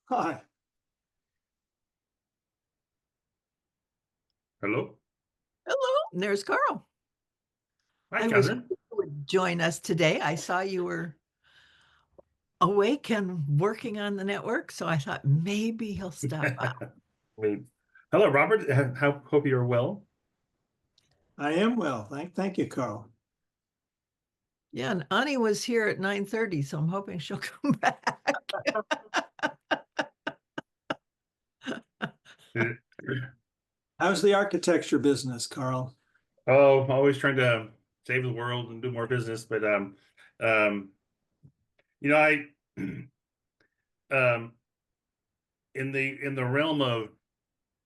Hi. Hello. Hello, and there's Carl. Hi, I was Kathryn. hoping you would join us today. I saw you were awake and working on the network, so I thought maybe he'll stop by. Wait. Hello, Robert. Hope you're well. I am well. Thank you, Carl. Yeah, and Ani was here at 9:30, so I'm hoping she'll come back. Uh, How's the architecture business, Carl? Oh, I'm always trying to save the world and do more business, but um, I um, in the realm of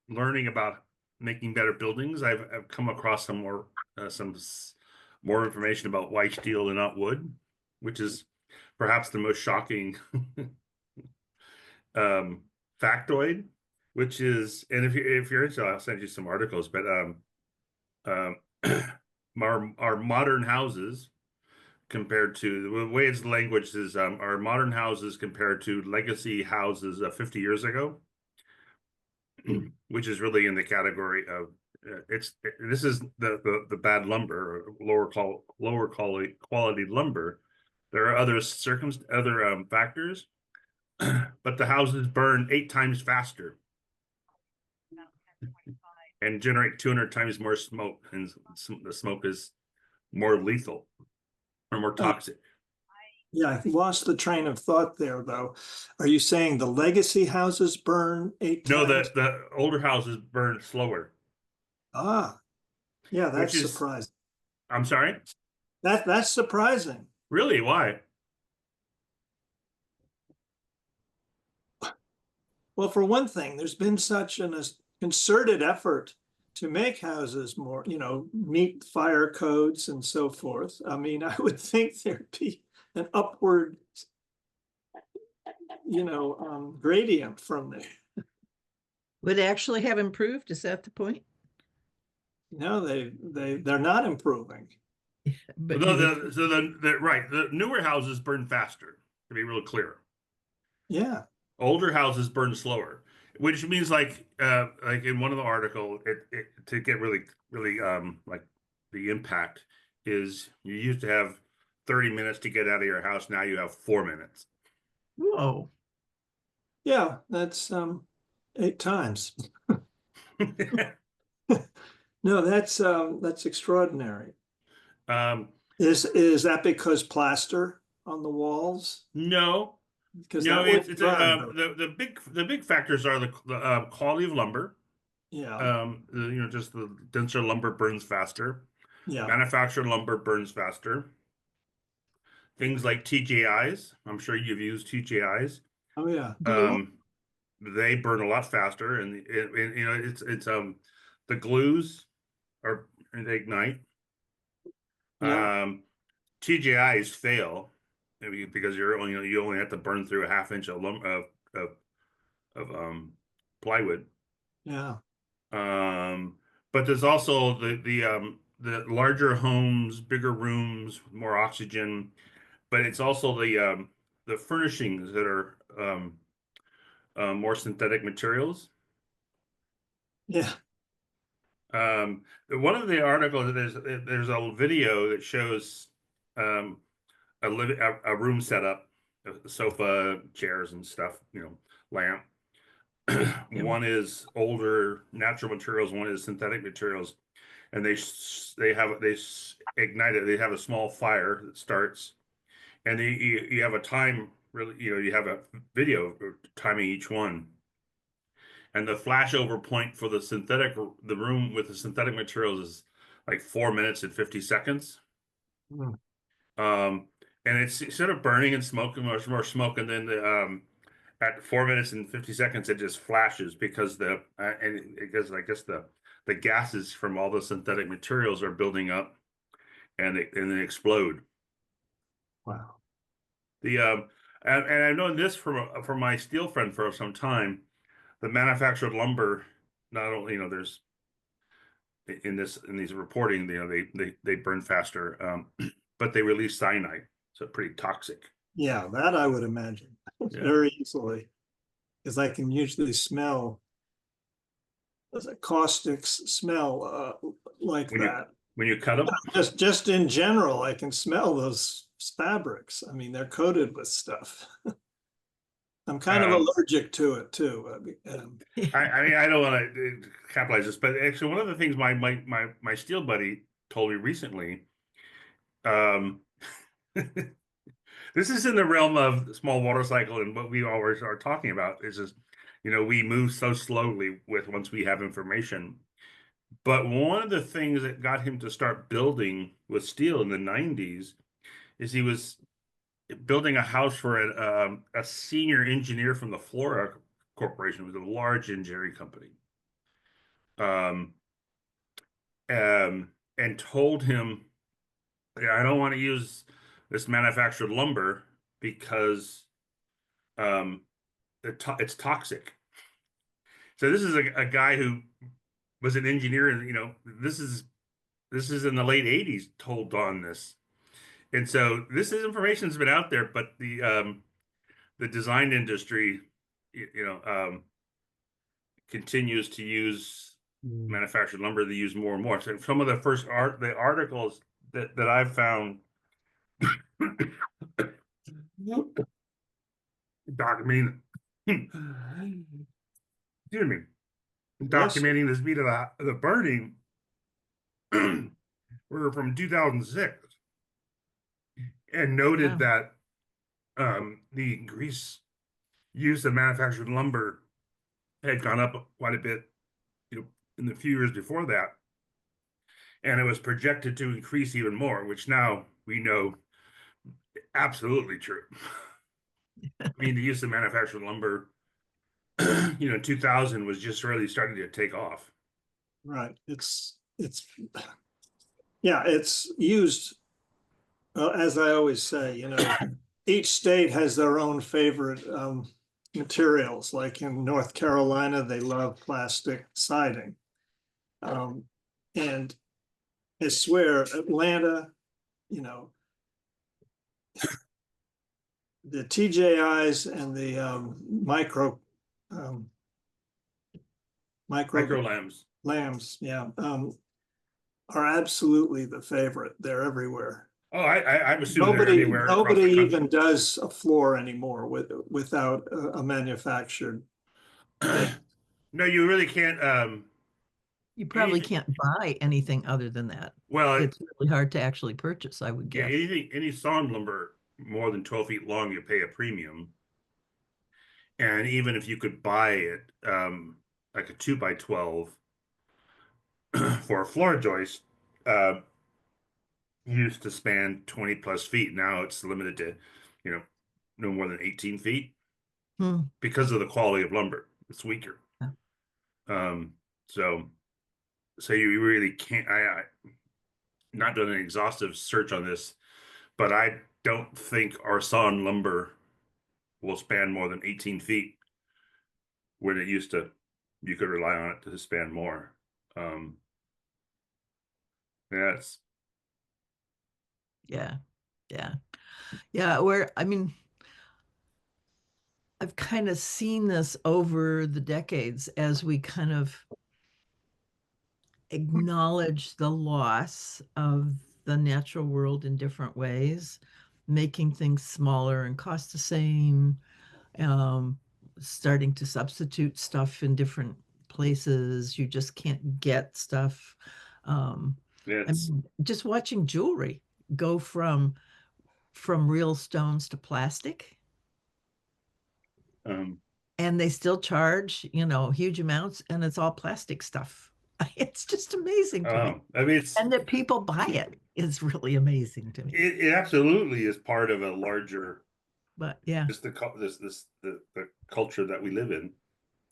learning about making better buildings, I've come across more information about white steel and not wood, which is perhaps the most shocking um, factoid, which is, and if you're interested, I'll send you some articles. But um, our modern houses compared to the way it's language is our modern houses compared to legacy houses 50 years ago, which is really in the category of this is the bad lumber, or lower quality lumber. There are other factors, but the houses burn 8 times faster and generate 200 times more smoke, and the smoke is more lethal or more Uh, toxic. yeah, I lost the train of thought there, though. Are you saying the legacy houses burn eight No, times? the older houses burn slower, Ah, yeah, which that's is, surprising. I'm sorry, That's surprising. really, why? Well, for one thing, there's been such a concerted effort to make houses more, meet fire codes and so forth. I mean, I would think there'd be an upward, gradient from there. Would it actually have improved? Is that the point? No, they're not improving. But No, you would, the newer houses burn faster, to be real clear. Yeah. Older houses burn slower, which means like in one of the article, to get really like the impact is you used to have 30 minutes to get out of your house. Now you have 4 minutes. whoa. Yeah, that's 8 times. No, that's extraordinary. Um, Is that because plaster on the walls? no, Because no, that would it's burn though. the big factors are the quality of lumber. Yeah, Just the denser lumber burns faster. yeah. Manufactured lumber burns faster. Things like TJIs, I'm sure you've used TJIs. Oh yeah. Um, they burn a lot faster, and it's the glues are they ignite. Yeah. Um, TJIs fail, I mean, because you only have to burn through a half inch of, of plywood. Yeah. Um, but there's also the larger homes, bigger rooms, more oxygen. But it's also the furnishings that are more synthetic materials. Yeah. One of the articles, there's a video that shows um, a room setup, a sofa, chairs, and stuff. Lamp. Yeah. One is older natural materials, one is synthetic materials, and ignite it. They have a small fire that starts, and you have a time. Really, you have a video timing each one. And the flashover point for the room with the synthetic materials is like 4 minutes and 50 seconds. Mm. Um, and it's instead of burning and smoking, much more smoke, and then at 4 minutes and 50 seconds, it just flashes because because I guess the gases from all the synthetic materials are building up and then explode. Wow. The and I've known this from my steel friend for some time. The manufactured lumber, not only there's in these reporting, they burn faster, but they release cyanide, so pretty toxic. Yeah, that I would imagine Yeah. very easily. because I can usually smell a caustic smell like when you that. when you cut them. Just in general, I can smell those fabrics. I mean, they're coated with stuff. I'm kind of allergic to it too. I mean, I don't want to capitalize this, but actually, one of the things my steel buddy told me recently, um, this is in the realm of small water cycle, and what we always are talking about is just, we move so slowly with once we have information. But one of the things that got him to start building with steel in the 90s is he was building a house for a senior engineer from the Flora Corporation. It was a large engineering company. Um, and told him, "Yeah, I don't want to use this manufactured lumber because um, it's toxic." So this is a guy who was an engineer, and this is in the late 80s told on this. And so this is information's been out there, but the design industry, continues to use manufactured lumber. They use more and more. So some of the the articles that I've found documenting, excuse me, documenting the speed of the burning were from 2006, and noted that the increased use of manufactured lumber had gone up quite a bit, in the few years before that, and it was projected to increase even more, which now we know absolutely true. I mean, the use of manufactured lumber, 2000 was just really starting to take off. Right. Yeah, it's used, as I always say, each state has their own favorite materials. Like in North Carolina, they love plastic siding. And I swear, Atlanta, the TJIs and the um, Micro lambs, yeah, are absolutely the favorite. They're everywhere. Oh, I'm assuming they're everywhere across the Nobody country. even does a floor anymore without a manufactured base. No, you really can't. You probably Anything, can't buy anything other than that. well, It's really hard to actually purchase, I would yeah, guess. any sawn lumber more than 12 feet long, you pay a premium. And even if you could buy it, like a 2x12 for a floor joist, used to span 20 plus feet. Now it's limited to, you know, no more than 18 feet Hmm. because of the quality of lumber. It's weaker. Yeah. Um, so you really can't. I not done an exhaustive search on this, but I don't think our sawn lumber will span more than 18 feet when it used to. You could rely on it to span more. Um, that's Yeah. Yeah. Yeah. Where, I mean, I've kind of seen this over the decades as we kind of acknowledge the loss of the natural world in different ways, making things smaller and cost the same, um, starting to substitute stuff in different places. You just can't get stuff. I it's mean, just watching jewelry go from real stones to plastic, um, and they still charge, huge amounts, and it's all plastic stuff. It's just amazing to me. I mean And that people buy it is really amazing to me. it absolutely is part of a larger, But yeah, just the culture that we live in.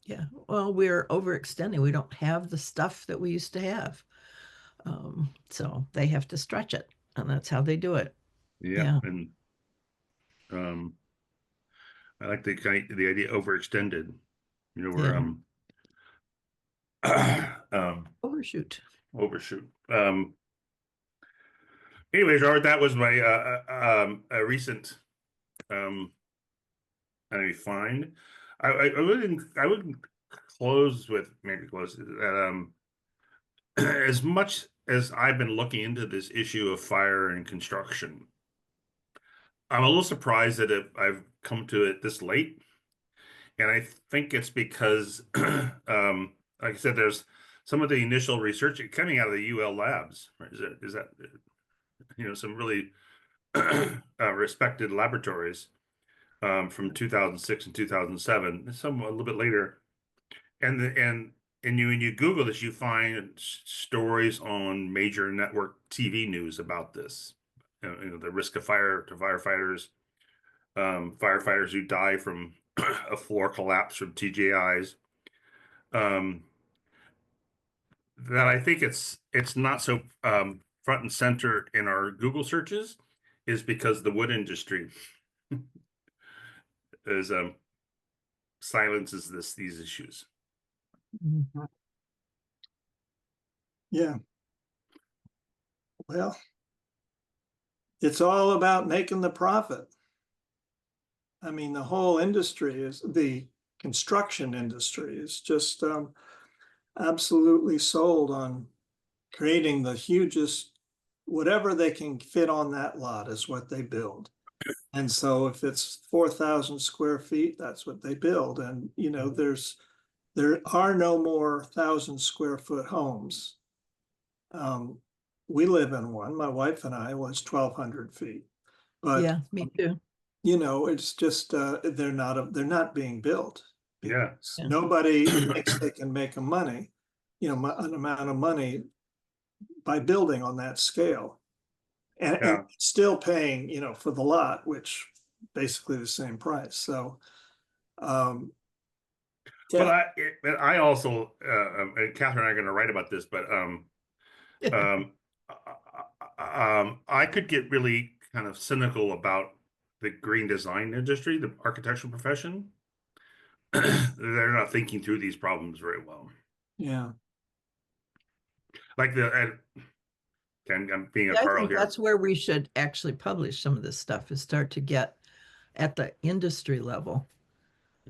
yeah. Well, we're overextending. We don't have the stuff that we used to have. So they have to stretch it, and that's how they do it. Yeah, Yeah, and um, I like the idea overextended. Where yeah. um Overshoot. overshoot. Anyways, Robert, that was my a recent I find. I wouldn't close with maybe close that as much as I've been looking into this issue of fire and construction, I'm a little surprised that I've come to it this late. And I think it's because, like I said, there's some of the initial research coming out of the UL labs. Right? Is that some really respected laboratories from 2006 and 2007, some a little bit later. And when you Google this, you find stories on major network TV news about this. The risk of fire to firefighters, firefighters who die from a floor collapse from TJIs. That I think it's not so front and center in our Google searches is because the wood industry is silences these issues. Mhm. Yeah. Well, it's all about making the profit. I mean, the whole industry is the construction industry is just absolutely sold on creating the hugest, whatever they can fit on that lot is what they build. And so if it's 4,000 square feet, that's what they build. And, there are no more 1,000 square foot homes. We live in one, my wife and I, was 1,200 feet. But, Yeah, me too. it's just, they're not being built. Yeah. Yeah. Nobody thinks they can make an amount of money by building on that scale. And Yeah. still paying, for the lot, which basically the same price. So, But yeah, I also and Kathryn and I are going to write about this, but um, I could get really kind of cynical about the green design industry, the architectural profession. They're not thinking through these problems very well. yeah, Like I'm being a I Carl think here. that's where we should actually publish some of this stuff, is start to get at the industry level,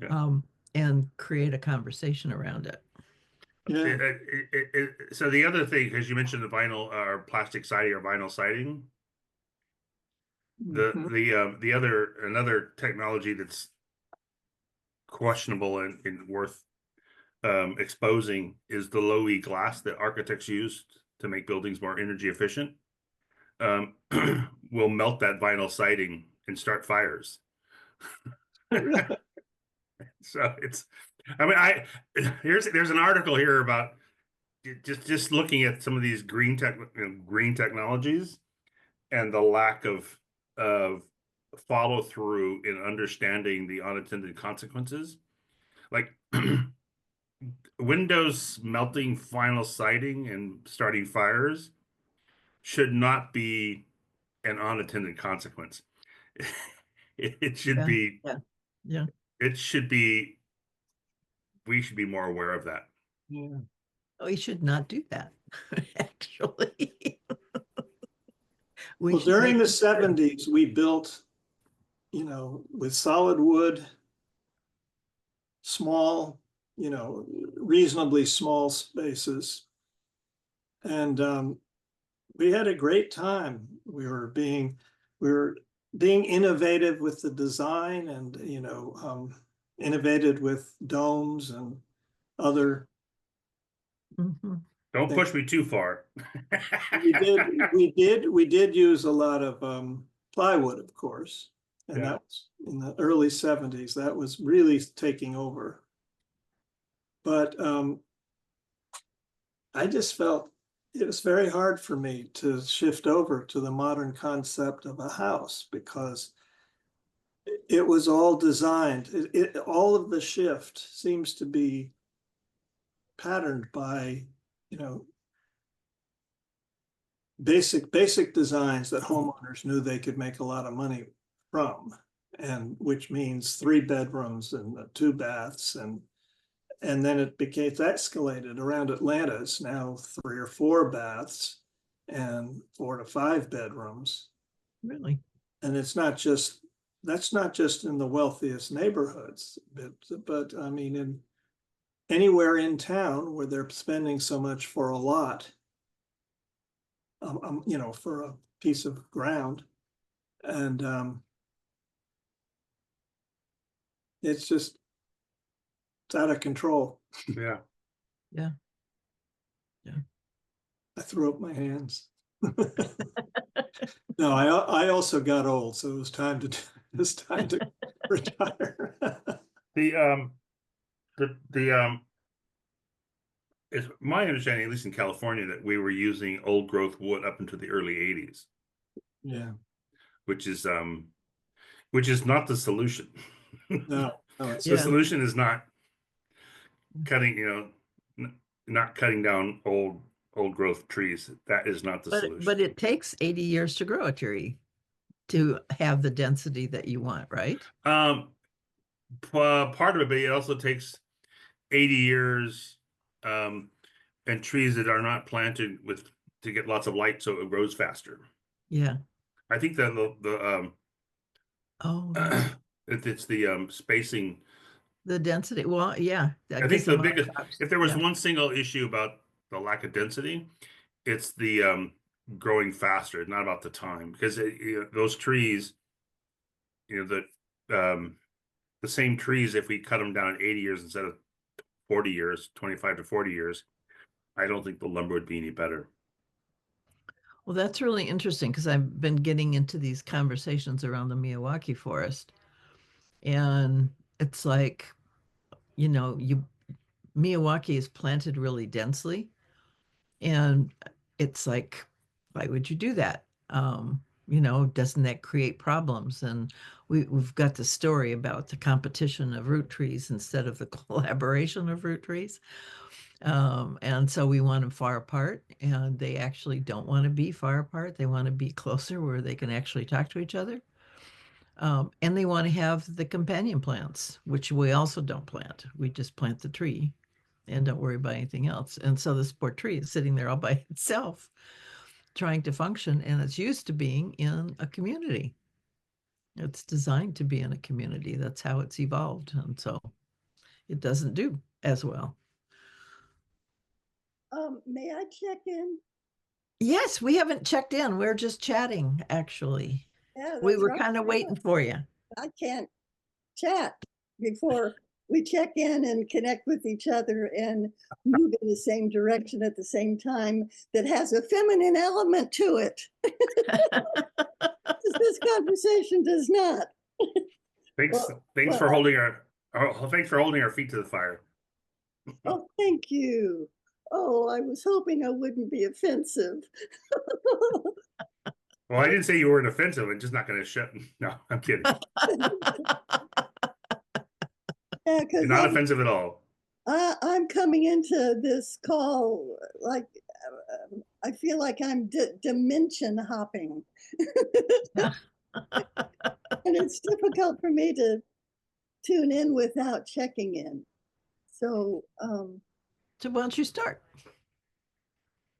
Yeah. and create a conversation around it. yeah. So the other thing, because you mentioned the vinyl or plastic siding or vinyl siding, Mhm. the other another technology that's questionable and worth exposing is the low E glass that architects use to make buildings more energy efficient. Will melt that vinyl siding and start fires. So I mean, there's an article here about just looking at some of these green technologies and the lack of follow through in understanding the unintended consequences. Like windows melting vinyl siding and starting fires should not be an unintended consequence. It should Yeah, be yeah, yeah. it should be we should be more aware of that. Yeah. We should not do that, actually. We Well, should during make the sure. 70s, we built, with solid wood, small, reasonably small spaces. And we had a great time. We were being innovative with the design and, innovated with domes and other Mhm. Don't things. push me too far. We did use a lot of plywood, of course, and Yeah. that was in the early 70s. That was really taking over. But I just felt it was very hard for me to shift over to the modern concept of a house because it was all designed. All of the shift seems to be patterned by, basic designs that homeowners knew they could make a lot of money from, and which means 3 bedrooms and 2 baths, and then it's escalated around Atlanta. It's now 3 or 4 baths and 4 to 5 bedrooms. Really? And it's not just that's not just in the wealthiest neighborhoods, but I mean, in anywhere in town where they're spending so much for a lot, you know, for a piece of ground. And it's out of control. Yeah. Yeah. I threw up my hands. No, I also got old, so it was time to retire. It's my understanding, at least in California, that we were using old growth wood up into the early 80s, Yeah, which is not the solution. no, it's The solution is not cutting, not cutting down old growth trees. That is not the solution. But it takes 80 years to grow a tree to have the density that you want, right? Part of it, but it also takes 80 years, and trees that are not planted to get lots of light, so it grows faster. Yeah. I think that it's the spacing. The density. Well, yeah. I think the biggest, if there was one single issue about the lack of density, it's the growing faster, not about the time, because those trees, the same trees, if we cut them down 80 years instead of 40 years, 25 to 40 years, I don't think the lumber would be any better. Well, that's really interesting because I've been getting into these conversations around the Miyawaki forest. And it's like, Miyawaki is planted really densely. And it's like, why would you do that? Doesn't that create problems? And we've got the story about the competition of root trees instead of the collaboration of root trees. And so we want them far apart, and they actually don't want to be far apart. They want to be closer where they can actually talk to each other. And they want to have the companion plants, which we also don't plant. We just plant the tree and don't worry about anything else. And so this poor tree is sitting there all by itself, trying to function, and it's used to being in a community. It's designed to be in a community. That's how it's evolved. And so it doesn't do as well. May I check in? Yes, we haven't checked in. We're just chatting, actually. Yeah, We that's were right. kind of waiting for you. I can't chat before we check in and connect with each other and move in the same direction at the same time that has a feminine element to it. This conversation does not. Thanks for holding our feet to the fire. Oh, thank you. Oh, I was hoping I wouldn't be offensive. Well, I didn't say you weren't offensive. I'm just not going to shut. No, I'm kidding. Yeah, You're not offensive at all. I'm coming into this call like I feel like I'm dimension hopping. And it's difficult for me to tune in without checking in. So So why don't you start?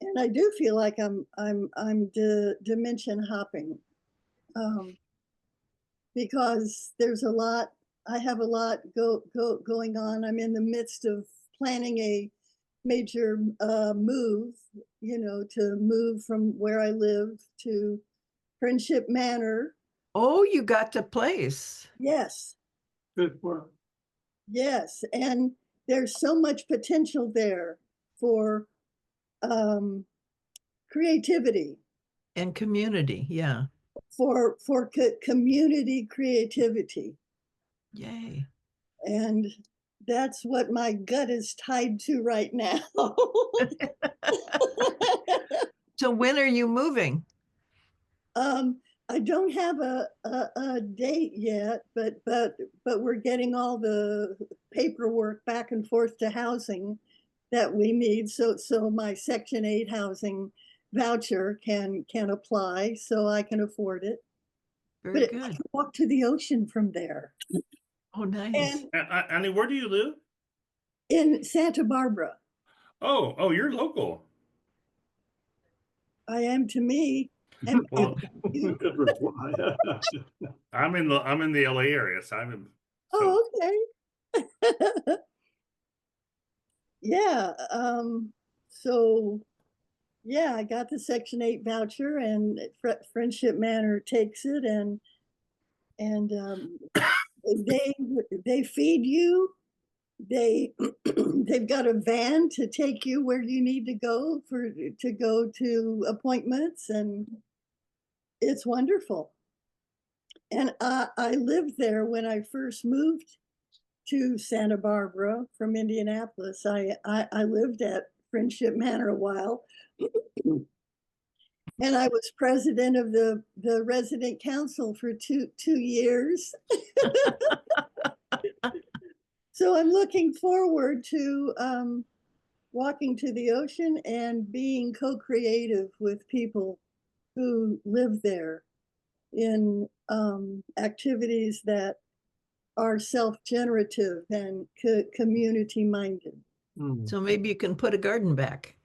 and I do feel like I'm dimension hopping. Because there's a lot, I have a lot going on. I'm in the midst of planning a major move, to move from where I live to Friendship Manor. Oh, you got the place. Yes. Good work. Yes. And there's so much potential there for creativity. And community, yeah. For community creativity. Yay. And that's what my gut is tied to right now. So when are you moving? I don't have a date yet, but we're getting all the paperwork back and forth to housing that we need. So my Section 8 housing voucher can apply, so I can afford it. Very but good. I can walk to the ocean from there. Oh, nice. And Annie, where do you live? in Santa Barbara. Oh, you're local. I am to me. And Well, you, Good reply. I'm in the LA area, so I'm in. So Oh, okay. Yeah, so yeah, I got the Section 8 voucher and Friendship Manor takes it and they they feed you. They they've got a van to take you where you need to go to go to appointments, and it's wonderful. And I lived there when I first moved to Santa Barbara from Indianapolis. I lived at Friendship Manor a while. And I was president of the resident council for two years. So I'm looking forward to walking to the ocean and being co-creative with people who live there in activities that are self-generative and community-minded. So maybe you can put a garden back.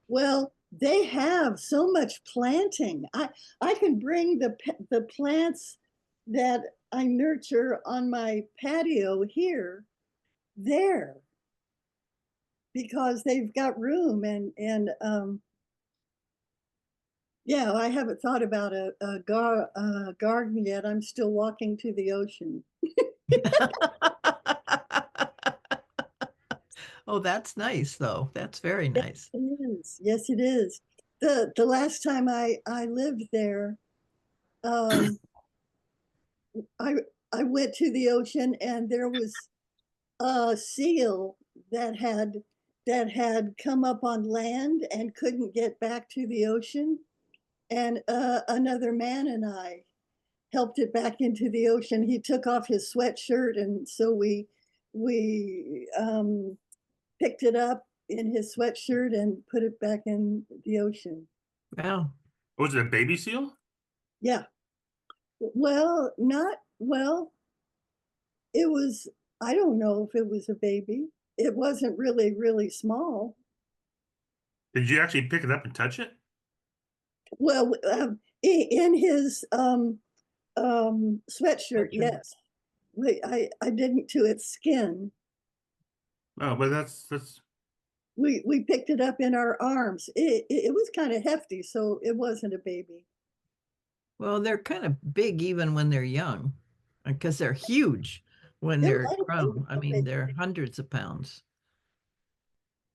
Well, they have so much planting. I can bring the plants that I nurture on my patio here there because they've got room and yeah, I haven't thought about a garden yet. I'm still walking to the ocean. Oh, that's nice, though. That's very nice. It is. Yes, it is. The last time I lived there, um, I I went to the ocean and there was a seal that had come up on land and couldn't get back to the ocean, and another man and I helped it back into the ocean. He took off his sweatshirt, and so we picked it up in his sweatshirt and put it back in the ocean. Wow. was it a baby seal? Yeah. Well, not well. It was. I don't know if it was a baby. It wasn't really small. Did you actually pick it up and touch it? Well, in his sweatshirt, yes. I didn't to its skin. Oh, but that's We picked it up in our arms. It was kind of hefty, so it wasn't a baby. Well, they're kind of big even when they're young, because they're huge when It they're might have been grown. I a mean, baby, they're hundreds of pounds.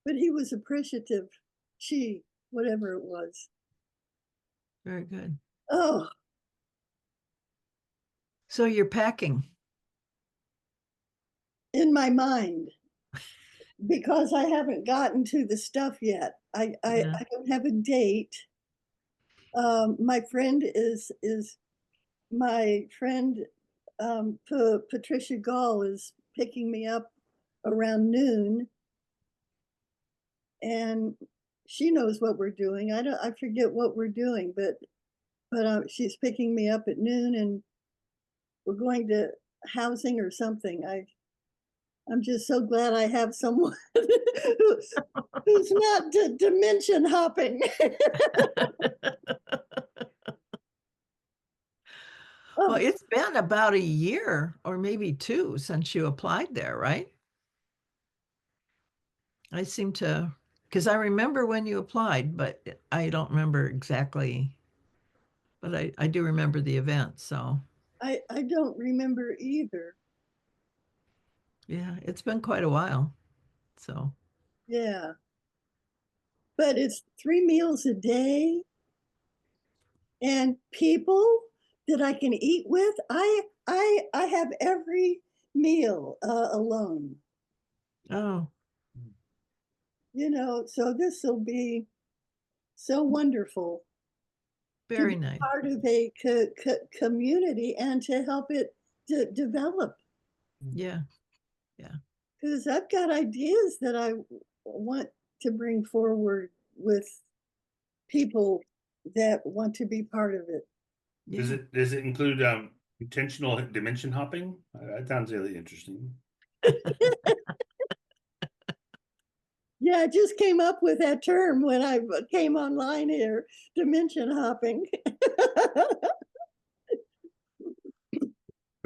but he was appreciative. She, whatever it was. Very good. Oh, So you're packing. in my mind, because I haven't gotten to the stuff yet. Yeah. I don't have a date. My friend is my friend Patricia Gall is picking me up around noon, and she knows what we're doing. I forget what we're doing, but she's picking me up at noon, and we're going to housing or something. I'm just so glad I have someone who's not dimension hopping. Well, Oh, it's been about a year or maybe two since you applied there, right? I seem to, because I remember when you applied, but I don't remember exactly, but I do remember the event. So I don't remember either. yeah, it's been quite a while. So Yeah, but it's 3 meals a day and people that I can eat with. I have every meal alone. oh, So this will be so wonderful to very be nice. part of a community and to help it develop. Yeah. Yeah. Because I've got ideas that I want to bring forward with people that want to be part of it. does Yeah. it include intentional dimension hopping? That sounds really interesting. Yeah, I just came up with that term when I came online here, dimension hopping.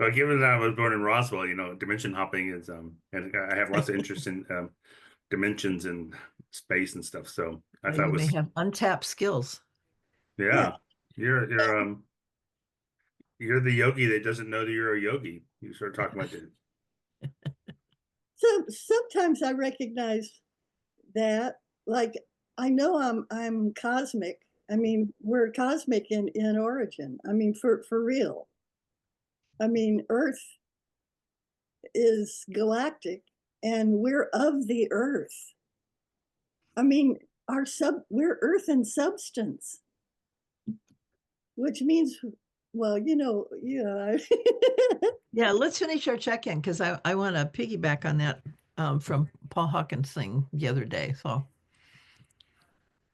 Well, given that I was born in Roswell, dimension hopping is and I have lots of interest in dimensions and space and stuff. So I thought You it may was have untapped skills. yeah. You're the yogi that doesn't know that you're a yogi. You start talking about it. So sometimes I recognize that, like, I know I'm cosmic. I mean, we're cosmic in origin. I mean, for real. I mean, Earth is galactic, and we're of the Earth. I mean, we're Earth in substance, which means, well, yeah. Yeah, let's finish our check-in because I want to piggyback on that from Paul Hawkins thing the other day. So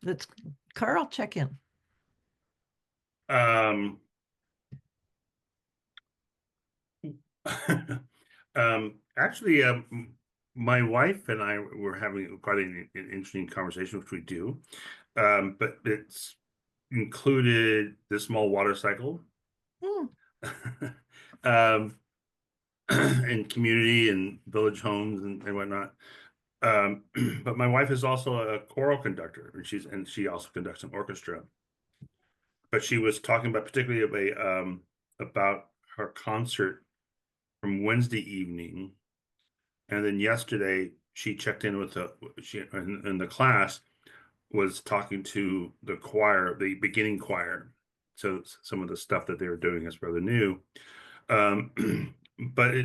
let's, Carl, check in. Actually, my wife and I were having quite an interesting conversation, which we do. But it's included the small water cycle, and community and village homes and whatnot. But my wife is also a choral conductor, and she also conducts an orchestra. But she was talking about particularly about her concert from Wednesday evening, and then yesterday she checked in with in the class was talking to the choir, the beginning choir. So some of the stuff that they were doing is rather new. But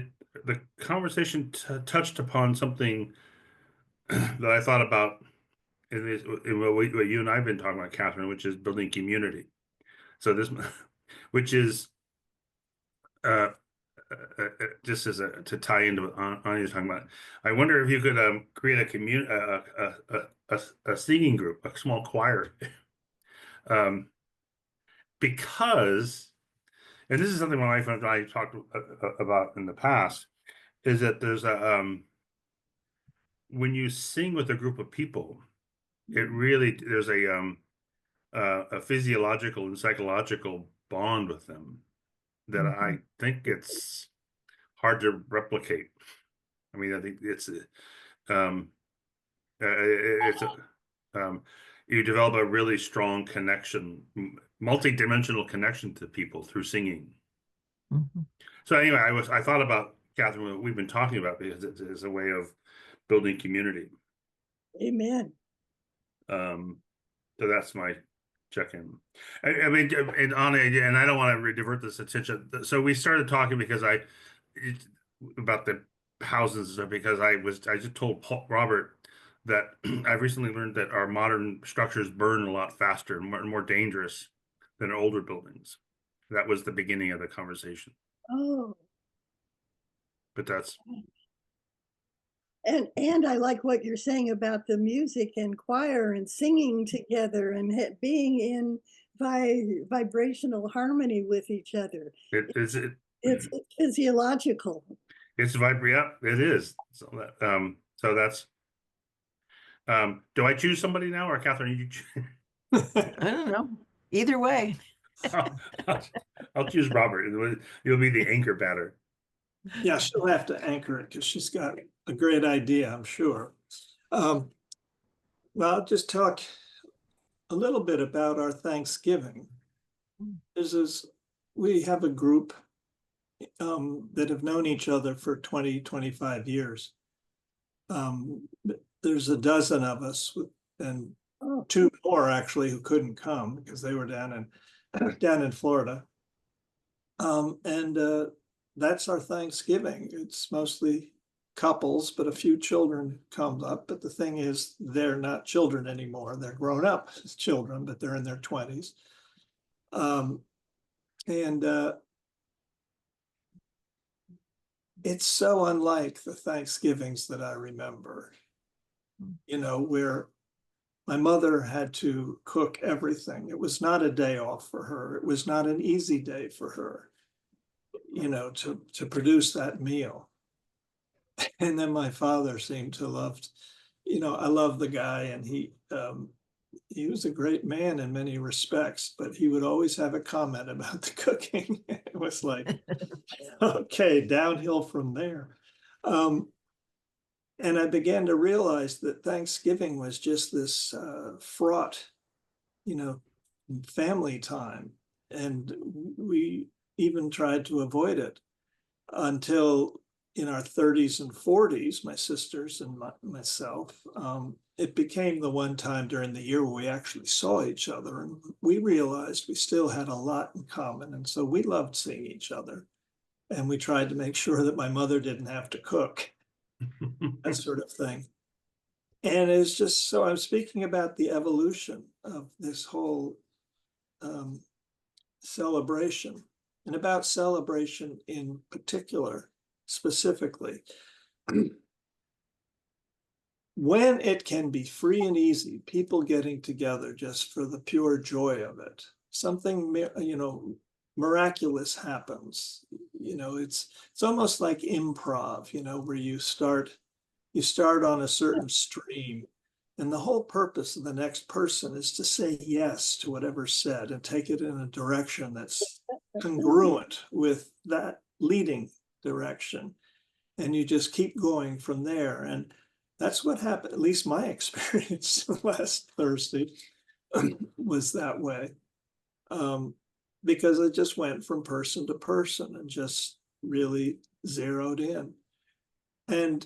the conversation touched upon something that I thought about in what you and I have been talking about, Kathryn, which is building community. So this, which is just as to tie into what Anya's talking about. I wonder if you could create a singing group, a small choir, because, and this is something my wife and I talked about in the past, is that there's when you sing with a group of people, there's a physiological and psychological bond with them that I think it's hard to replicate. I mean, I think you develop a really strong connection, multi-dimensional connection to people through singing. So anyway, I thought about, Kathryn, what we've been talking about, because it's a way of building community. Amen. So that's my check-in. I mean, and Anya, and I don't want to divert this attention. So we started talking because about the houses, because I just told Robert that I've recently learned that our modern structures burn a lot faster and more dangerous than older buildings. That was the beginning of the conversation. Oh. But that's. And I like what you're saying about the music and choir and singing together and being in vibrational harmony with each other. It's physiological. It's yeah, it is. So that's. Do I choose somebody now, or Kathryn? You I don't know. Either way. I'll choose Robert. You'll be the anchor batter. Yeah, she'll have to anchor it because she's got a great idea, I'm sure. Well, I'll just talk a little bit about our Thanksgiving. We have a group that have known each other for 20, 25 years. There's a dozen of us, and two more actually who couldn't come because they were down in Florida. And that's our Thanksgiving. It's mostly couples, but a few children come up. But the thing is, they're not children anymore. They're grown up as children, but they're in their 20s. It's so unlike the Thanksgivings that I remember, where my mother had to cook everything. It was not a day off for her. It was not an easy day for her, to produce that meal. And then my father seemed to love, I love the guy, and he was a great man in many respects, but he would always have a comment about the cooking. It was like, okay, downhill from there. And I began to realize that Thanksgiving was just this fraught, you know, family time. And we even tried to avoid it until in our 30s and 40s, my sisters and myself, it became the one time during the year where we actually saw each other. And we realized we still had a lot in common. And so we loved seeing each other. And we tried to make sure that my mother didn't have to cook, that sort of thing. And it's just, so I'm speaking about the evolution of this whole celebration, and about celebration in particular, specifically. When it can be free and easy, people getting together just for the pure joy of it, something, you know, miraculous happens. You know, it's almost like improv, you know, where you start on a certain stream, and the whole purpose of the next person is to say yes to whatever's said and take it in a direction that's congruent with that leading direction. And you just keep going from there. And that's what happened, at least my experience last Thursday was that way. Because it just went from person to person and just really zeroed in. And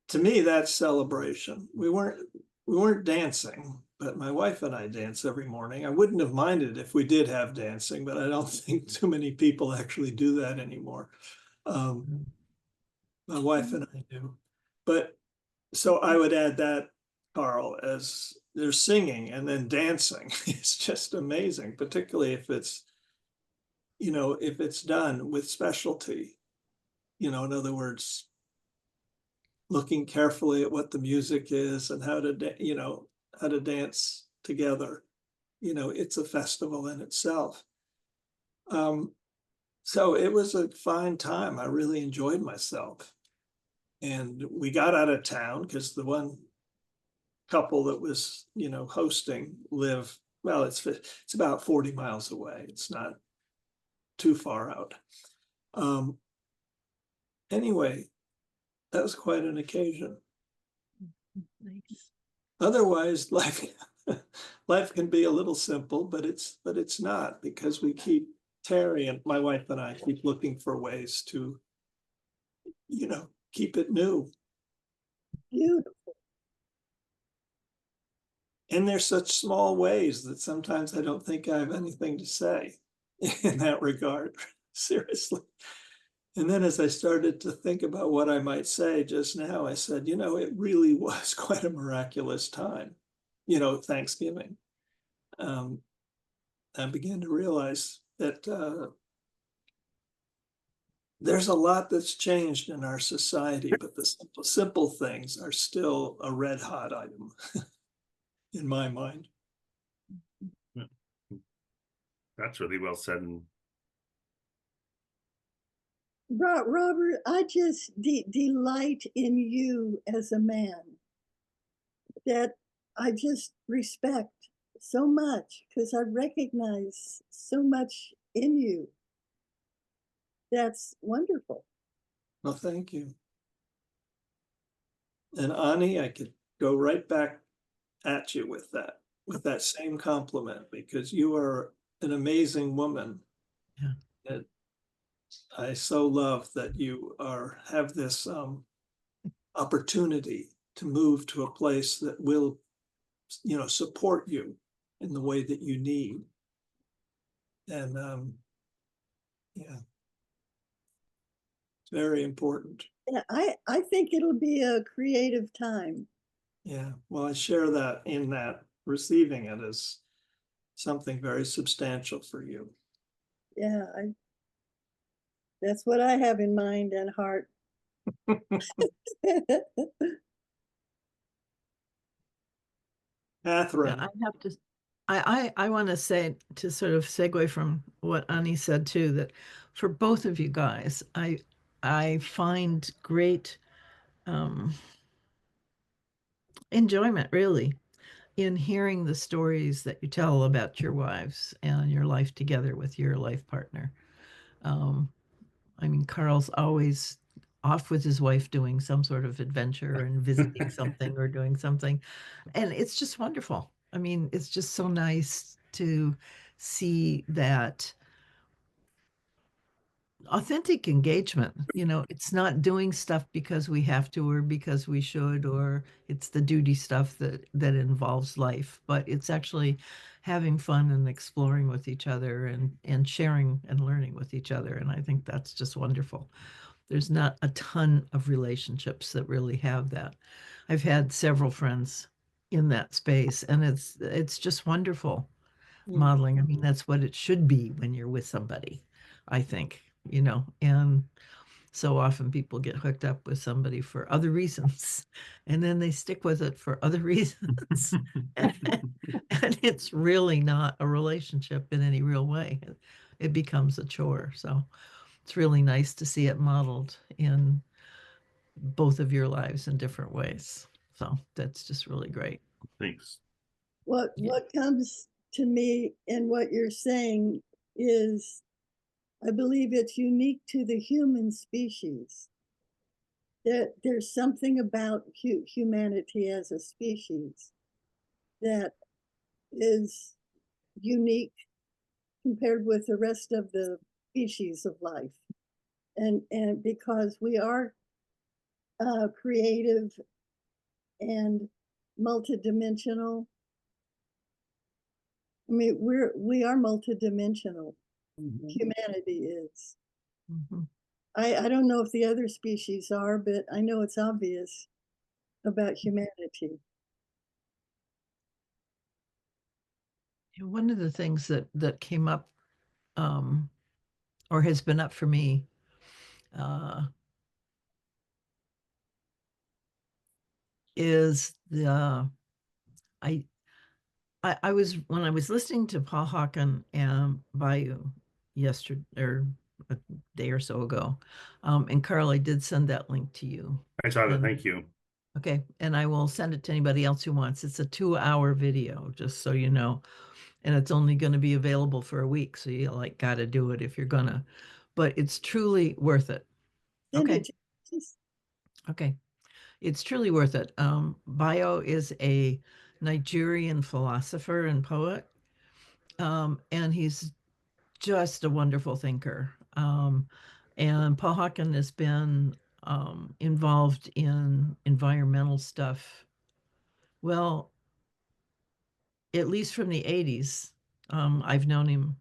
to me, that's celebration. We weren't dancing, but my wife and I dance every morning. I wouldn't have minded if we did have dancing, but I don't think too many people actually do that anymore. My wife and I do. But so I would add that, Carl, as they're singing and then dancing. It's just amazing, particularly if it's, you know, if it's done with specialty. You know, in other words, looking carefully at what the music is and how to, you know, how to dance together. You know, it's a festival in itself. So it was a fine time. I really enjoyed myself. And we got out of town because the one couple that was, you know, hosting live, well, it's about 40 miles away. It's not too far out. Anyway, that was quite an occasion. Nice. Otherwise, life can be a little simple, but it's not, because we keep, Terry and my wife and I keep looking for ways to, you know, keep it new. Beautiful. And there's such small ways that sometimes I don't think I have anything to say in that regard, seriously. And then as I started to think about what I might say just now, I said, you know, it really was quite a miraculous time, you know, Thanksgiving. I began to realize that there's a lot that's changed in our society, but the simple things are still a red hot item in my mind. That's really well said. And Robert, I just delight in you as a man, that I just respect so much, because I recognize so much in you. That's wonderful. Well, thank you. And Ani, I could go right back at you with that same compliment, because you are an amazing woman. Yeah. And I so love that you have this opportunity to move to a place that will, you know, support you in the way that you need. And yeah, it's very important. Yeah, I think it'll be a creative time. Yeah, well, I share that in that receiving it as something very substantial for you. Yeah, that's what I have in mind and heart. Kathryn. Yeah, I have to, I want to say, to sort of segue from what Ani said too, that for both of you guys, I find great enjoyment really in hearing the stories that you tell about your wives and your life together with your life partner. I mean, Carl's always off with his wife doing some sort of adventure and visiting something or doing something. And it's just wonderful. I mean, it's just so nice to see that authentic engagement. You know, it's not doing stuff because we have to or because we should, or it's the duty stuff that involves life, but it's actually having fun and exploring with each other and sharing and learning with each other. And I think that's just wonderful. There's not a ton of relationships that really have that. I've had several friends in that space, and it's just wonderful modeling. I mean, that's what it should be when you're with somebody, I think, you know. And so often people get hooked up with somebody for other reasons, and then they stick with it for other reasons. And it's really not a relationship in any real way. It becomes a chore. So it's really nice to see it modeled in both of your lives in different ways. So that's just really great. Thanks. What comes to me in what you're saying is, I believe it's unique to the human species. That there's something about humanity as a species that is unique compared with the rest of the species of life. And because we are creative and multidimensional. I mean, we are multidimensional. Humanity is. I don't know if the other species are, but I know it's obvious about humanity. One of the things that came up or has been up for me is the I was when I was listening to Paul Hawken and Bayou yesterday or a day or so ago, and Carl, I did send that link to you. I saw that. And Thank you. okay, and I will send it to anybody else who wants. It's a 2-hour video, just so you know, and it's only going to be available for a week, so you like got to do it if you're gonna. But it's truly worth it. Send Okay. it to us. Okay. It's truly worth it. Bayo is a Nigerian philosopher and poet, and he's just a wonderful thinker. And Paul Hawken has been involved in environmental stuff, well, at least from the 80s. I've known him.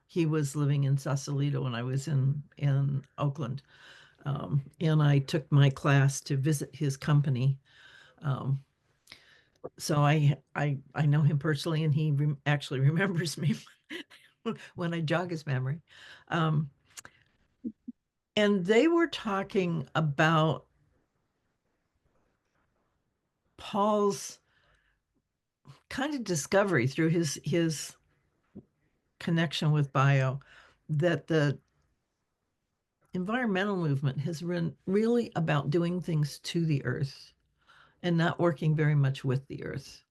He was living in Sausalito when I was in Oakland. And I took my class to visit his company. So I know him personally, and he actually remembers me when I jog his memory. And they were talking about Paul's kind of discovery through his connection with bio that the environmental movement has been really about doing things to the earth and not working very much with the earth,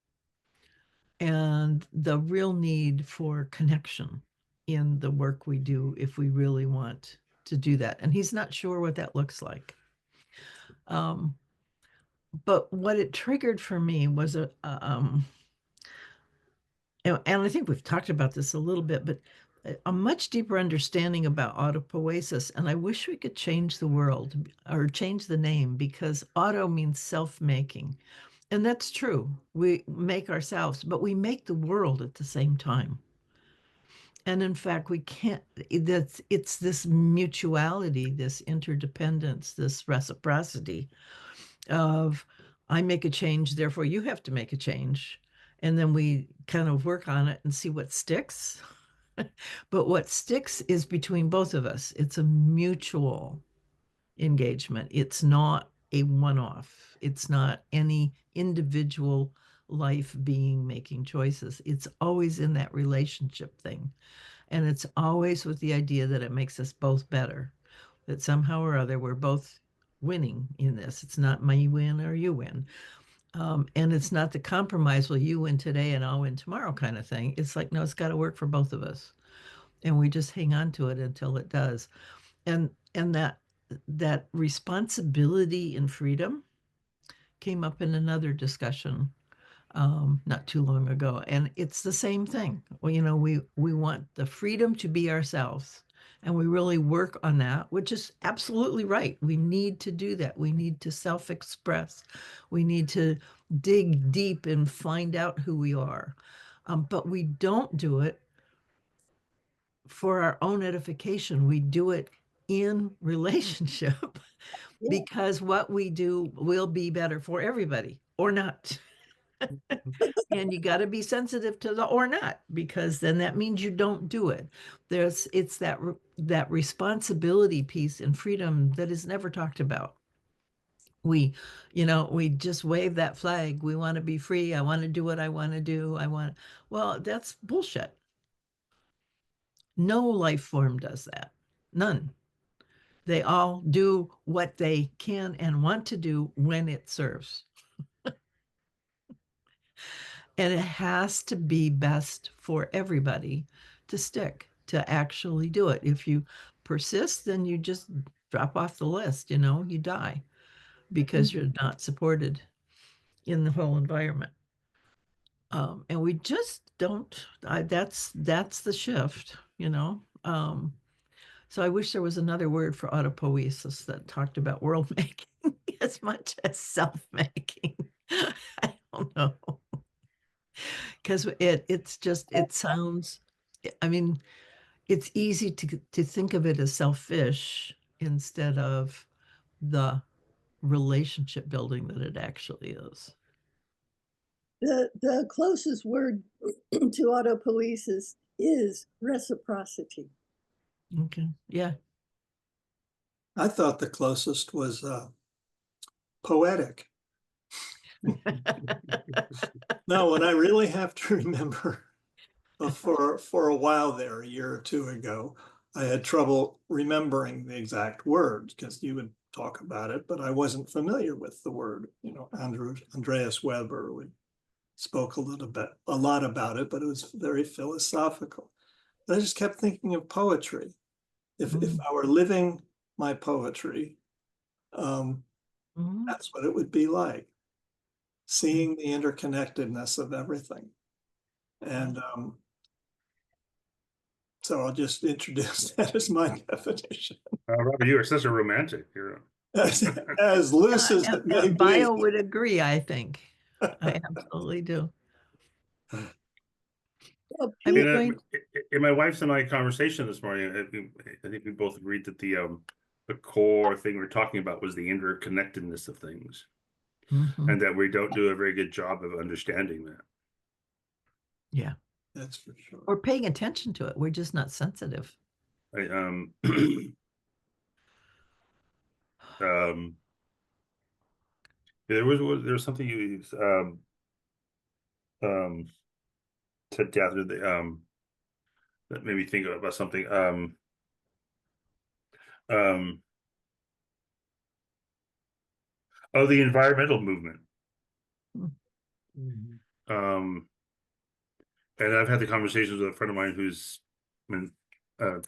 and the real need for connection in the work we do if we really want to do that. And he's not sure what that looks like. But what it triggered for me was and I think we've talked about this a little bit, but a much deeper understanding about autopoiesis. And I wish we could change the world or change the name, because auto means self-making. And that's true. We make ourselves, but we make the world at the same time. And in fact, we can't, it's this mutuality, this interdependence, this reciprocity of I make a change, therefore you have to make a change. And then we kind of work on it and see what sticks. But what sticks is between both of us. It's a mutual engagement. It's not a one-off. It's not any individual life being making choices. It's always in that relationship thing. And it's always with the idea that it makes us both better, that somehow or other we're both winning in this. It's not my win or you win. And it's not the compromise, well, you win today and I'll win tomorrow kind of thing. It's like, no, it's got to work for both of us. And we just hang on to it until it does. And that responsibility and freedom came up in another discussion not too long ago. And it's the same thing. Well, we want the freedom to be ourselves. And we really work on that, which is absolutely right. We need to do that. We need to self-express. We need to dig deep and find out who we are. But we don't do it for our own edification. We do it in relationship Yeah. because what we do will be better for everybody or not. And you got to be sensitive to the or not, because then that means you don't do it. It's that responsibility piece and freedom that is never talked about. We just wave that flag. We want to be free. I want to do what I want to do. Well, that's bullshit. No life form does that. None. They all do what they can and want to do when it serves. And it has to be best for everybody to stick, to actually do it. If you persist, then you just drop off the list, you die because you're not supported in the whole environment. And we just don't, that's the shift. So I wish there was another word for autopoiesis that talked about world making as much as self-making. I don't know. Because it sounds, I mean, it's easy to think of it as selfish instead of the relationship building that it actually is. The closest word to autopoiesis is reciprocity. Okay. Yeah. I thought the closest was poetic. No, what I really have to remember for a while there, a year or two ago, I had trouble remembering the exact words because you would talk about it, but I wasn't familiar with the word. Andreas Weber spoke a lot about it, but it was very philosophical. But I just kept thinking of poetry. If I were living my poetry, that's what it would be like, seeing the interconnectedness of everything. And so I'll just introduce that as my definition. Robert, you are such a romantic. You're As loose as it may And Bio be. would agree, I think. I absolutely do. Well, I'm Pete, going, in my wife's and I conversation this morning, I think we both agreed that the core thing we're talking about was the interconnectedness of things, and that we don't do a very good job of understanding that. Yeah. That's for sure. Or paying attention to it. We're just not sensitive. There was something you said, Kathryn, that made me think about something. The environmental movement. And I've had the conversations with a friend of mine who's been a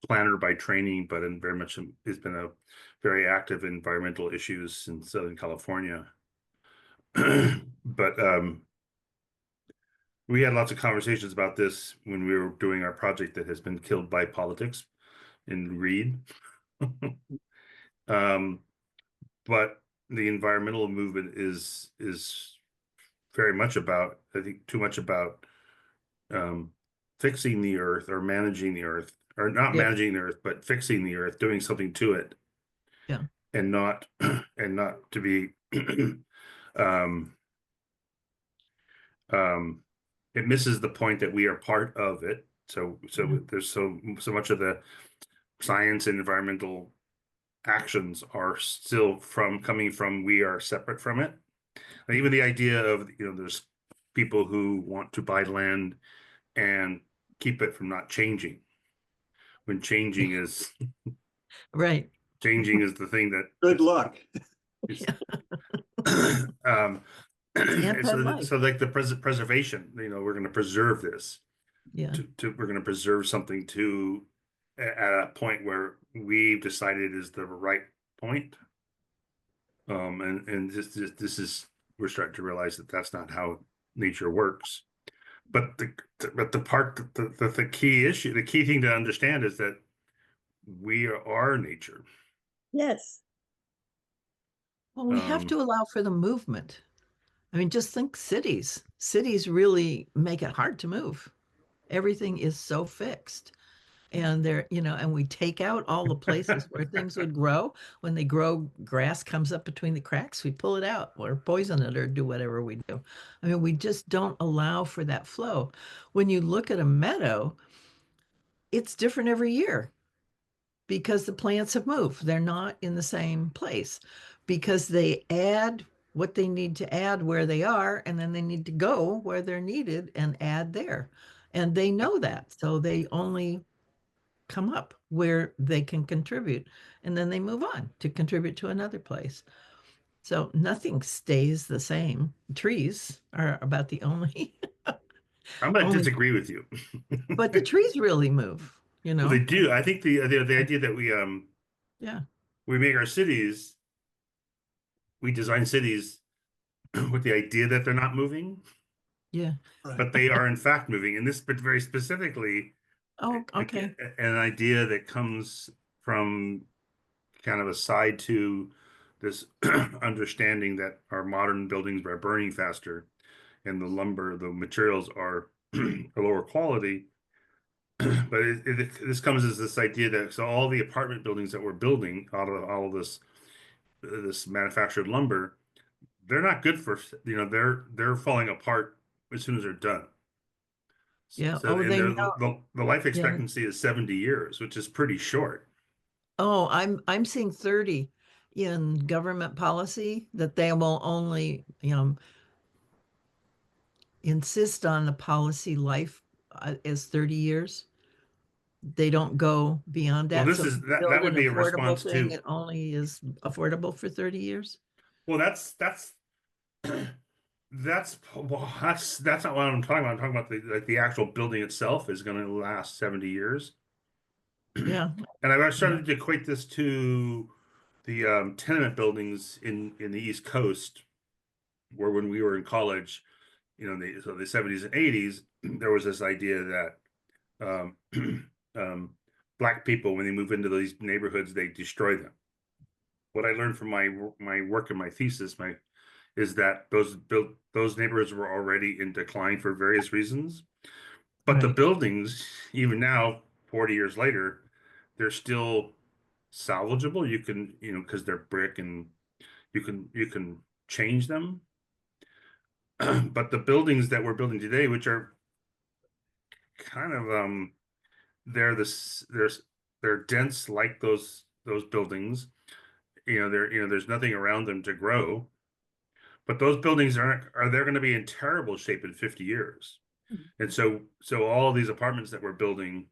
planner by training, but very much has been a very active in environmental issues in Southern California. But we had lots of conversations about this when we were doing our project that has been killed by politics in Reed. But the environmental movement is very much about, I think, too much about fixing the earth or managing the earth, or not managing the earth, but fixing the earth, doing something to it. Yeah. And not to be it misses the point that we are part of it. So there's so much of the science and environmental actions are still coming from we are separate from it. And even the idea of, there's people who want to buy land and keep it from not changing, when changing is Right. changing is the thing that Good luck. is, anti-life. so like the preservation, we're going to preserve this. Yeah. We're going to preserve something at a point where we've decided is the right point. And this is, we're starting to realize that that's not how nature works. But the key issue, the key thing to understand is that we are nature. Yes. Well, we have to allow for the movement. I mean, just think cities. Cities really make it hard to move. Everything is so fixed. And and we take out all the places where things would grow. When they grow, grass comes up between the cracks, we pull it out or poison it or do whatever we do. I mean, we just don't allow for that flow. When you look at a meadow, it's different every year because the plants have moved. They're not in the same place because they add what they need to add where they are, and then they need to go where they're needed and add there. And they know that. So they only come up where they can contribute, and then they move on to contribute to another place. So nothing stays the same. Trees are about the only I'm going to only, disagree with you. but the trees really move, Well, they do. I think the idea that Yeah. we make our cities, we design cities with the idea that they're not moving, Yeah. Right. but they are in fact moving. And this, but very specifically, Oh, okay. an idea that comes from kind of a side to this understanding that our modern buildings are burning faster and the materials are a lower quality. But this comes as this idea that so all the apartment buildings that we're building out of all of this manufactured lumber, they're not good for, they're falling apart as soon as they're done. Yeah. So Oh, and they know. the life Yeah. expectancy is 70 years, which is pretty short. Oh, I'm seeing 30 in government policy that they will only, insist on the policy life is 30 years. They don't go beyond Well, that. So if you that build would an be a affordable response thing, to, it only is affordable for 30 years. well, that's that's not what I'm talking about. I'm talking about the actual building itself is going to last 70 years. Yeah. And I Yeah. started to equate this to the tenement buildings in the East Coast, where when we were in college, so the 70s and 80s, there was this idea that Black people, when they move into these neighborhoods, they destroy them. What I learned from my work and my thesis, is that those neighborhoods were already in decline for various reasons. But the Right. buildings, even now, 40 years later, they're still salvageable. You can, because they're brick and you can change them. But the buildings that we're building today, which are kind of they're they're dense like those buildings. There's nothing around them to grow. But those buildings are they're going to be in terrible shape in 50 years. And so all of these apartments that we're building,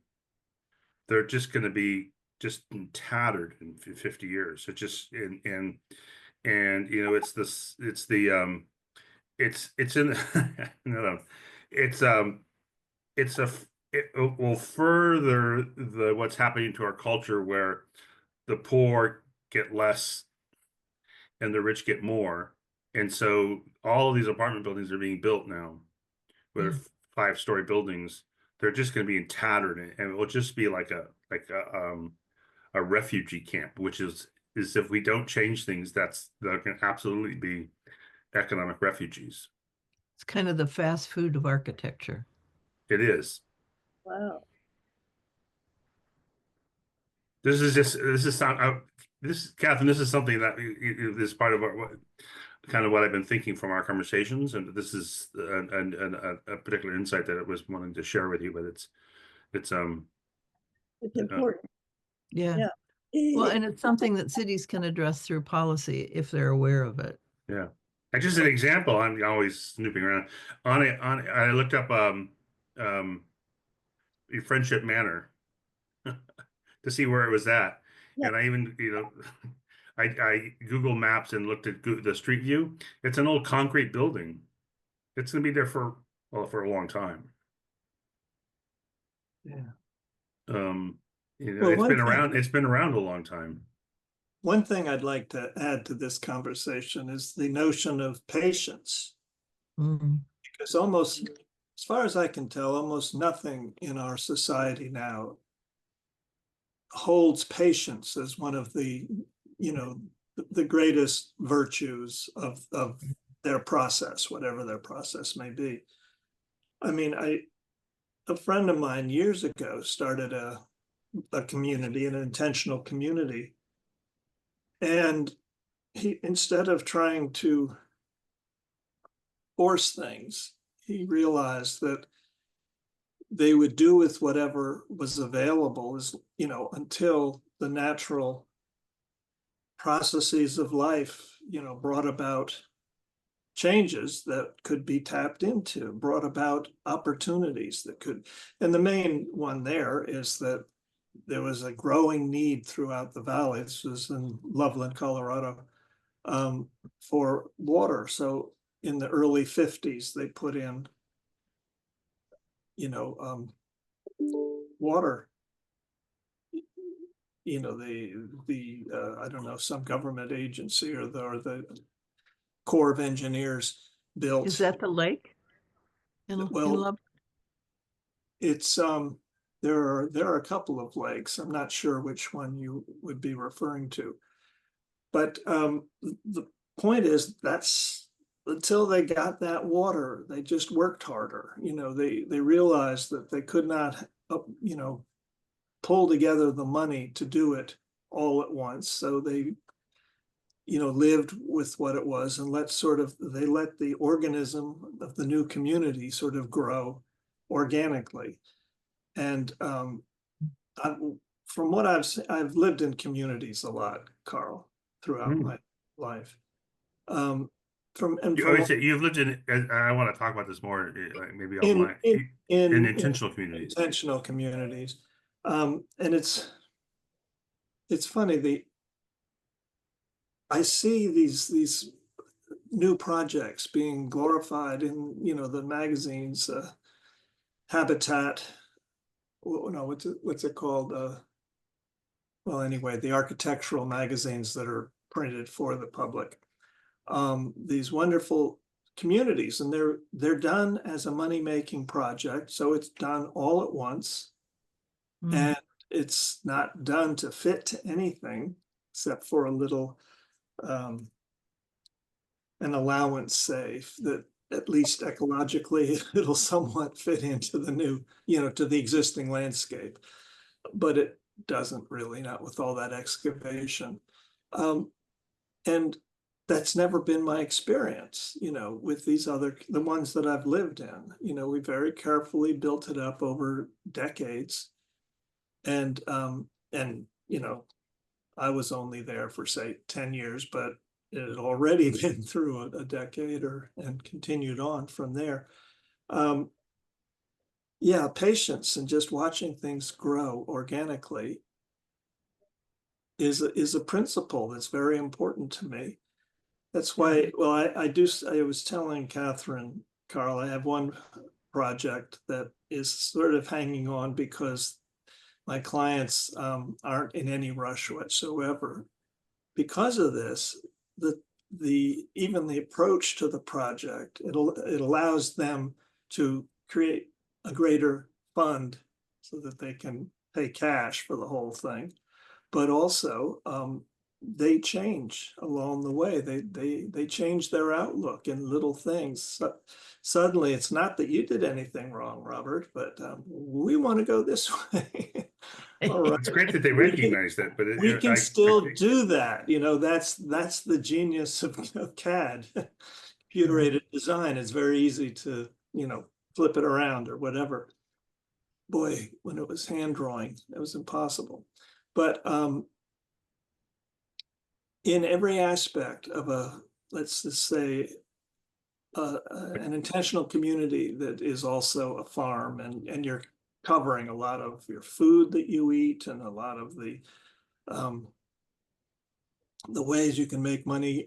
they're just going to be just tattered in 50 years. So just it's this it's the it's in no, it's it's a it will further what's happening to our culture where the poor get less and the rich get more. And so all of these apartment buildings are being built now, whether Yeah. 5-story buildings, they're just going to be tattered, and it will just be like a refugee camp, which is if we don't change things, they're going to absolutely be economic refugees. It's kind of the fast food of architecture. It is. Wow. This is just this is not this Kathryn. This is something that is part of kind of what I've been thinking from our conversations, and this is a particular insight that I was wanting to share with you. But it's It's uh, important. Yeah. Yeah. Well, and it's something that cities can address through policy if they're aware of it. yeah. And just an example, I'm always snooping around I looked up Friendship Manor to see where it was at. Yeah. And I even, I Google Maps and looked at the street view. It's an old concrete building. It's going to be there for, well, for a long time. Yeah. You know, Well, it's been around a long time. one thing I'd like to add to this conversation is the notion of patience. Mm. Because almost, as far as I can tell, almost nothing in our society now holds patience as one of the, you know, the greatest virtues of their process, whatever their process may be. I mean, a friend of mine years ago started a community, an intentional community, and he, instead of trying to force things, he realized that they would do with whatever was available, is, you know, until the natural processes of life, you know, brought about changes that could be tapped into, brought about opportunities that could. And the main one there is that there was a growing need throughout the valley. This was in Loveland, Colorado, for water. So in the early 50s, they put in, you know, water, you know, the I don't know, some government agency or the Corps of Engineers built. Is that the lake in Well, Love? it's there are a couple of lakes. I'm not sure which one you would be referring to, but the point is that's until they got that water, they just worked harder. You know, they realized that they could not, you know, pull together the money to do it all at once. So they, you know, lived with what it was and they let the organism of the new community sort of grow organically. And from what I've lived in communities a lot, Carl, throughout my life. From You've lived in, I want to talk about this more, like maybe in offline, in intentional communities. Intentional communities. And it's funny, I see these new projects being glorified in, you know, the magazines, Habitat, no, what's it called? Well, anyway, the architectural magazines that are printed for the public. These wonderful communities, and they're done as a money-making project, so it's done all at once, and it's not done to fit to anything except for a little an allowance, say, that at least ecologically it'll somewhat fit into the new, you know, to the existing landscape, but it doesn't really, not with all that excavation. And that's never been my experience, you know, with the ones that I've lived in. You know, we very carefully built it up over decades. And you know, I was only there for, say, 10 years, but it had already been through a decade and continued on from there. Yeah, patience and just watching things grow organically is a principle that's very important to me. That's why, well, I was telling Kathryn, Carl, I have one project that is sort of hanging on because my clients aren't in any rush whatsoever. Because of this, even the approach to the project, it allows them to create a greater fund so that they can pay cash for the whole thing. But also, they change along the way. They change their outlook in little things. So suddenly, it's not that you did anything wrong, Robert, but we want to go this way. All right. It's great that they recognize that, but We can still do that. You know, that's the genius of CAD, computer aided design. It's very easy to, you know, flip it around or whatever. Boy, when it was hand drawing, it was impossible. But in every aspect of let's just say, an intentional community that is also a farm, and you're covering a lot of your food that you eat and a lot of the the ways you can make money,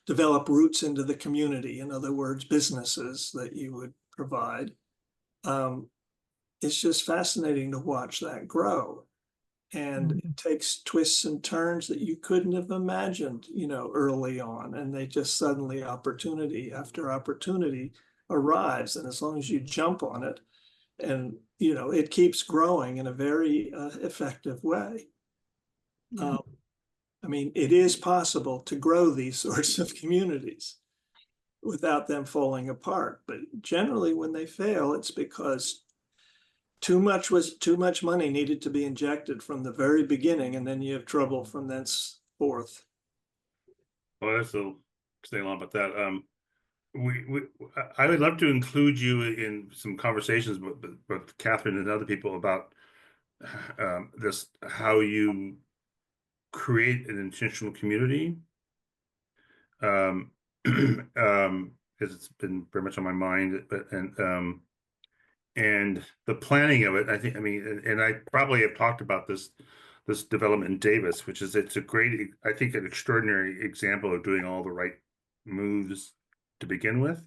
develop roots into the community. In other words, businesses that you would provide. It's just fascinating to watch that grow. And it takes twists and turns that you couldn't have imagined, early on. And they just suddenly opportunity after opportunity arrives. And as long as you jump on it, and, it keeps growing in a very effective way. Yeah. I mean, it is possible to grow these sorts of communities without them falling apart. But generally, when they fail, it's because too much money needed to be injected from the very beginning, and then you have trouble from thenceforth. Well, that's a stay along about that. I would love to include you in some conversations with Kathryn and other people about this, how you create an intentional community. Because it's been very much on my mind, and the planning of it, I mean, and I probably have talked about this development in Davis, which is, it's a great, I think, an extraordinary example of doing all the right moves to begin with.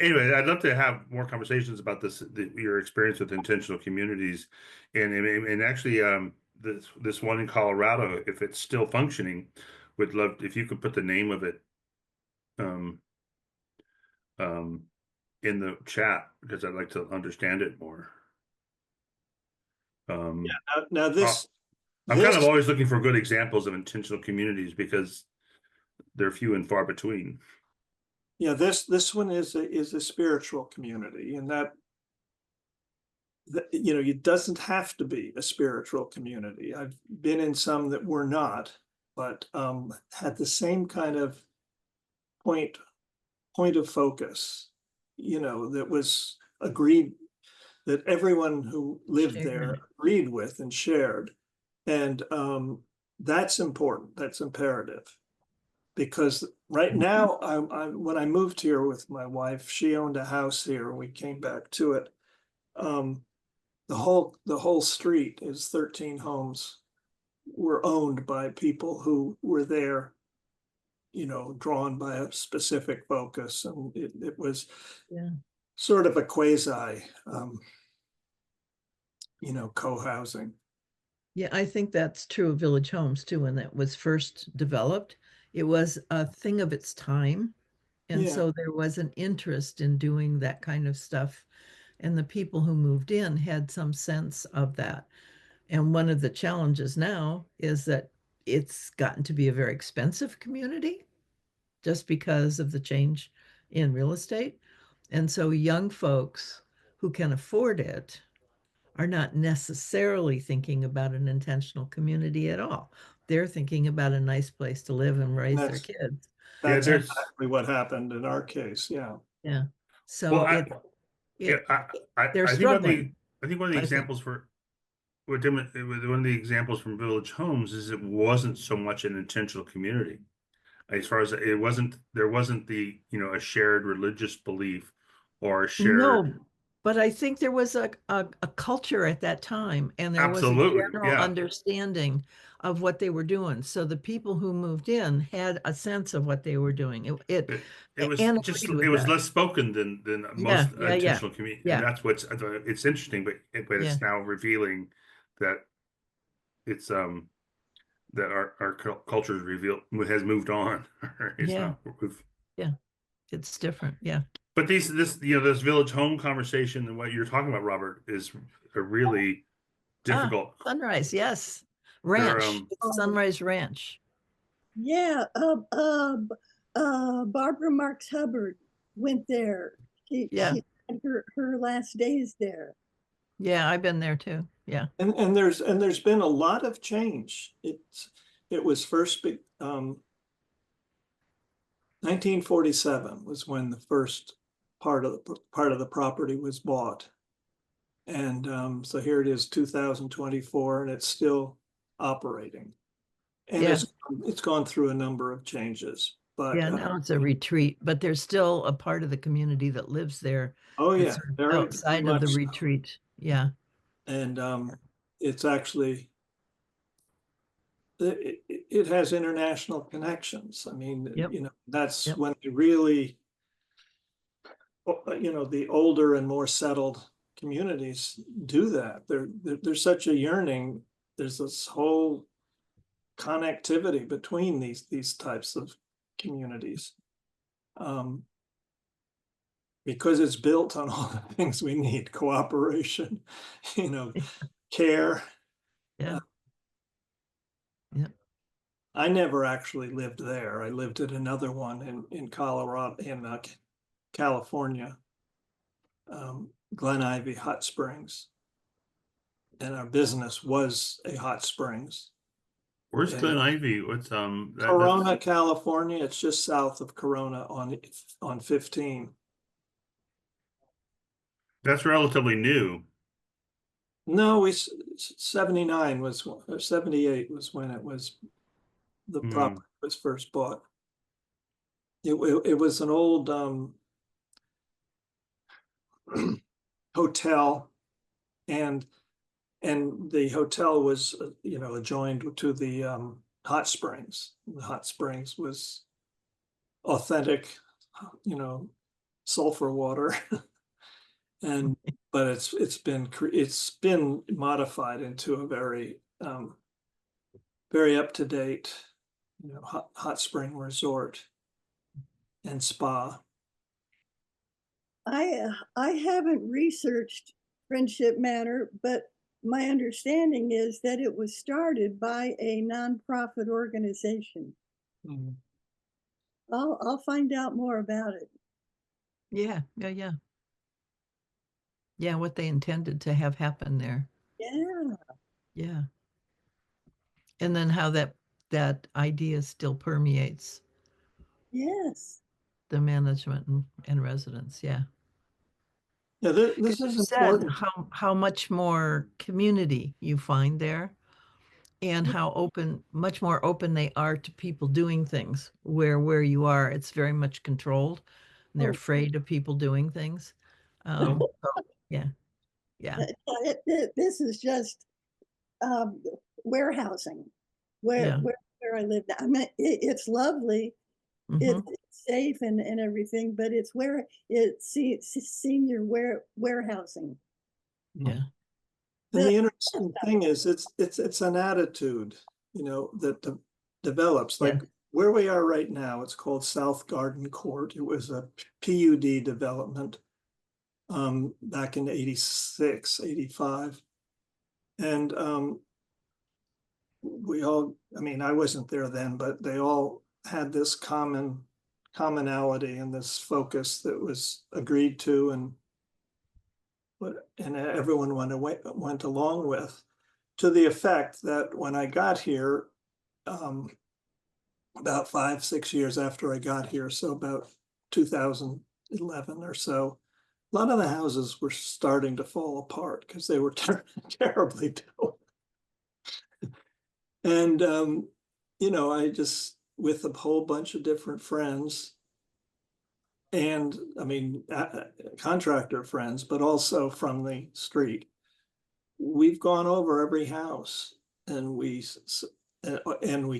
Anyway, I'd love to have more conversations about this, your experience with intentional communities, and actually, this one in Colorado, if it's still functioning, would love if you could put the name of it, in the chat, because I'd like to understand it more. Now this, I'm kind of always looking for good examples of intentional communities because they're few and far between. Yeah, this one is a spiritual community, and that it doesn't have to be a spiritual community. I've been in some that were not, but had the same kind of point of focus, that was agreed, that everyone who lived there agreed with and shared. And that's important. That's imperative. Because right now, when I moved here with my wife, she owned a house here, and we came back to it. The whole street is 13 homes were owned by people who were there, drawn by a specific focus, and it was sort of a quasi, co-housing. Yeah, I think that's true of Village Homes too. When that was first developed, it was a thing of its time. And so there was an interest in doing that kind of stuff. And the people who moved in had some sense of that. And one of the challenges now is that it's gotten to be a very expensive community just because of the change in real estate. And so young folks who can afford it are not necessarily thinking about an intentional community at all. They're thinking about a nice place to live and raise their kids. That's exactly what happened in our case. Yeah. Yeah. So well, they're struggling. I think one of the examples for one of the examples from Village Homes is it wasn't so much an intentional community. As far as there wasn't the, a shared religious belief or a shared. No, but I think there was a culture at that time, and there was a general understanding of what they were doing. So the people who moved in had a sense of what they were doing. It was less spoken than most intentional community. Yeah. And that's what's it's interesting, but it's now revealing that it's that our culture has moved on. It's different. Yeah. But this village home conversation and what you're talking about, Robert, is a really difficult. Sunrise, yes. Ranch. It's Sunrise Ranch. Yeah. Barbara Marks Hubbard went there. She had her last days there. Yeah, I've been there too. Yeah. And there's been a lot of change. It was first 1947 was when the first part of the property was bought. And so here it is, 2024, and it's still operating. And it's gone through a number of changes. but, Yeah, now it's a retreat, but there's still a part of the community that lives there. oh that's yeah, sort of very outside of the much so. retreat. Yeah. And, it's actually, it has international connections. I mean, Yep. you know, that's Yep. when they really, you know, the older and more settled communities do that. There's such a yearning. There's this whole connectivity between these types of communities. Because it's built on all the things we need: cooperation, you know, care. Yeah. Uh, Yeah. I never actually lived there. I lived at another one in Colorado, in California, Glen Ivy Hot Springs, and our business was a hot springs. Where's And Glen Ivy? What's Corona, California. It's just south of Corona on 15. that's relatively new. No, 79 was, or 78 was when the Hmm. property was first bought. It was an old hotel, and the hotel was, you know, adjoined to the hot springs. The hot springs was authentic, you know, sulfur water. And but it's been modified into a very very up to date, you know, hot spring resort and spa. I haven't researched Friendship Manor, but my understanding is that it was started by a nonprofit organization. Mm. I'll find out more about it. Yeah. Yeah. Yeah. Yeah. What they intended to have happen there. Yeah, Yeah. And then how that idea still permeates yes, the management and residents. Yeah. Yeah, this Because is you said important. how much more community you find there, and how much more open they are to people doing things, where you are, it's very much controlled, and they're Oh. afraid of people doing things. Yeah. Yeah. This is just warehousing Yeah. where I live now. I mean, it's lovely. Hmm. It's safe and everything, but it's senior warehousing. Yeah. And the interesting thing is, it's an attitude, you know, that develops. Yeah. Like where we are right now, it's called South Garden Court. It was a PUD development back in 86, 85. And we all, I mean, I wasn't there then, but they all had this commonality and this focus that was agreed to, and everyone went along with, to the effect that when I got here, about 5, 6 years after I got here, so about 2011 or so, a lot of the houses were starting to fall apart because they were terribly built. And, you know, I just, with a whole bunch of different friends, and I mean, contractor friends, but also from the street, we've gone over every house, and we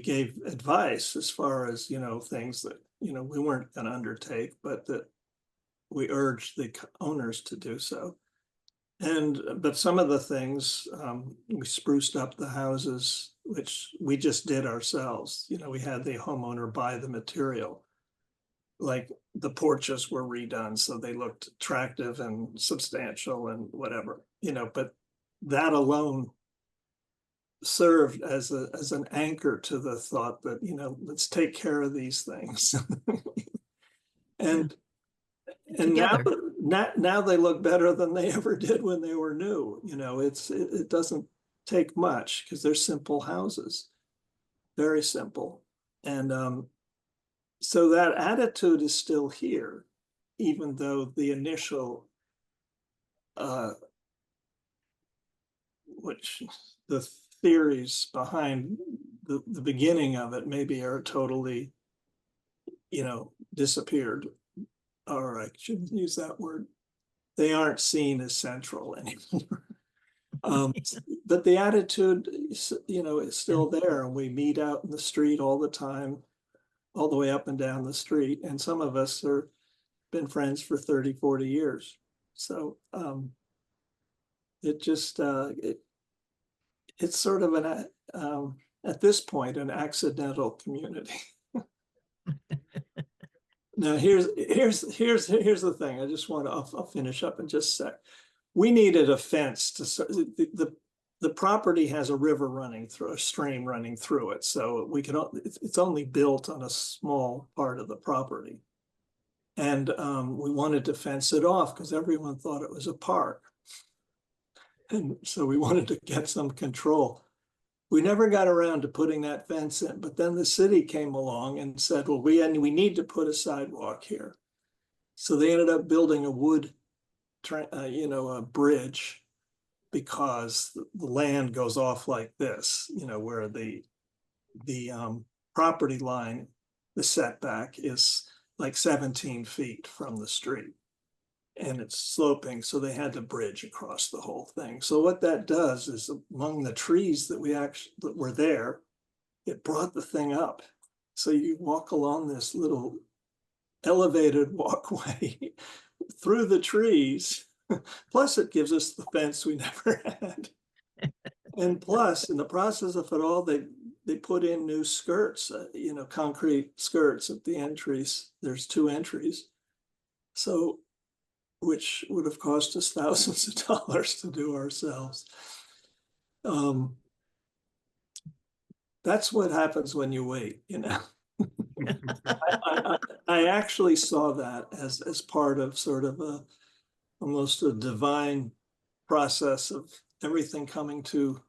gave advice as far as, you know, things that, you know, we weren't going to undertake, but that we urged the owners to do so. But some of the things, we spruced up the houses, which we just did ourselves. You know, we had the homeowner buy the material. Like the porches were redone, so they looked attractive and substantial and whatever, you know, but that alone served as an anchor to the thought that, you know, let's take care of these things. And Together. now they look better than they ever did when they were new. You know, it doesn't take much because they're simple houses, very simple. And so that attitude is still here, even though the initial, which the theories behind the beginning of it maybe are totally disappeared, or I shouldn't use that word. They aren't seen as central anymore. But the attitude, is still there, and we meet out in the street all the time, all the way up and down the street. And some of us are been friends for 30, 40 years. So it's sort of at this point, an accidental community. Now, here's the thing. I just want to, I'll finish up in just a sec. We needed a fence to, the property has a river running through, a stream running through it. So it's only built on a small part of the property. And we wanted to fence it off because everyone thought it was a park. And so we wanted to get some control. We never got around to putting that fence in, but then the city came along and said, well, we need to put a sidewalk here. So they ended up building a wood, a bridge, because the land goes off like this, where the property line, the setback is like 17 feet from the street. And it's sloping, so they had to bridge across the whole thing. So what that does is, among the trees that that were there, it brought the thing up. So you walk along this little elevated walkway through the trees. Plus, it gives us the fence we never had. And plus, in the process of it all, they put in new skirts, concrete skirts at the entries. There's 2 entries. So, which would have cost us thousands of dollars to do ourselves. That's what happens when you wait, I actually saw that as part of sort of almost a divine process of everything coming to,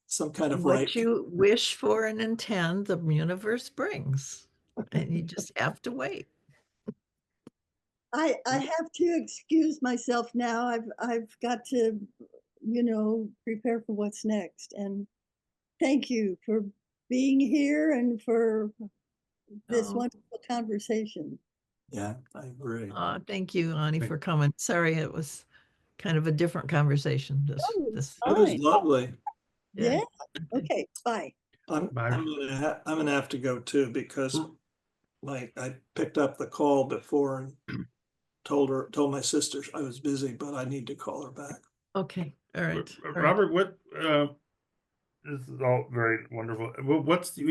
some kind of right. What you wish for and intend, the universe brings, and you just have to wait. I have to excuse myself now. I've got to, prepare for what's next. And thank you for being here and for this Oh. wonderful conversation. Yeah, I agree. Thank you, Ani, for coming. Sorry, it was kind of a different conversation. It was Fine. lovely. Yeah. Okay. Bye. I'm gonna have to go too, because I picked up the call before and told my sister I was busy, but I need to call her back. Okay. All right. Robert, what this is all very wonderful. What's the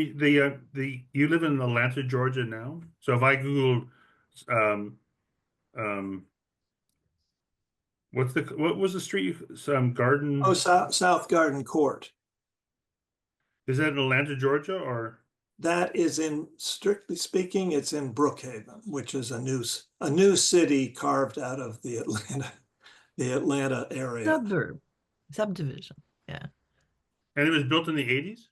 you live in Atlanta, Georgia now? So if I Googled what was the street? Some garden. Oh, South Garden Court. Is that in Atlanta, Georgia, or? That is strictly speaking, it's in Brookhaven, which is a new city carved out of the Atlanta area. Subdivision. Yeah. And it was built in the 80s?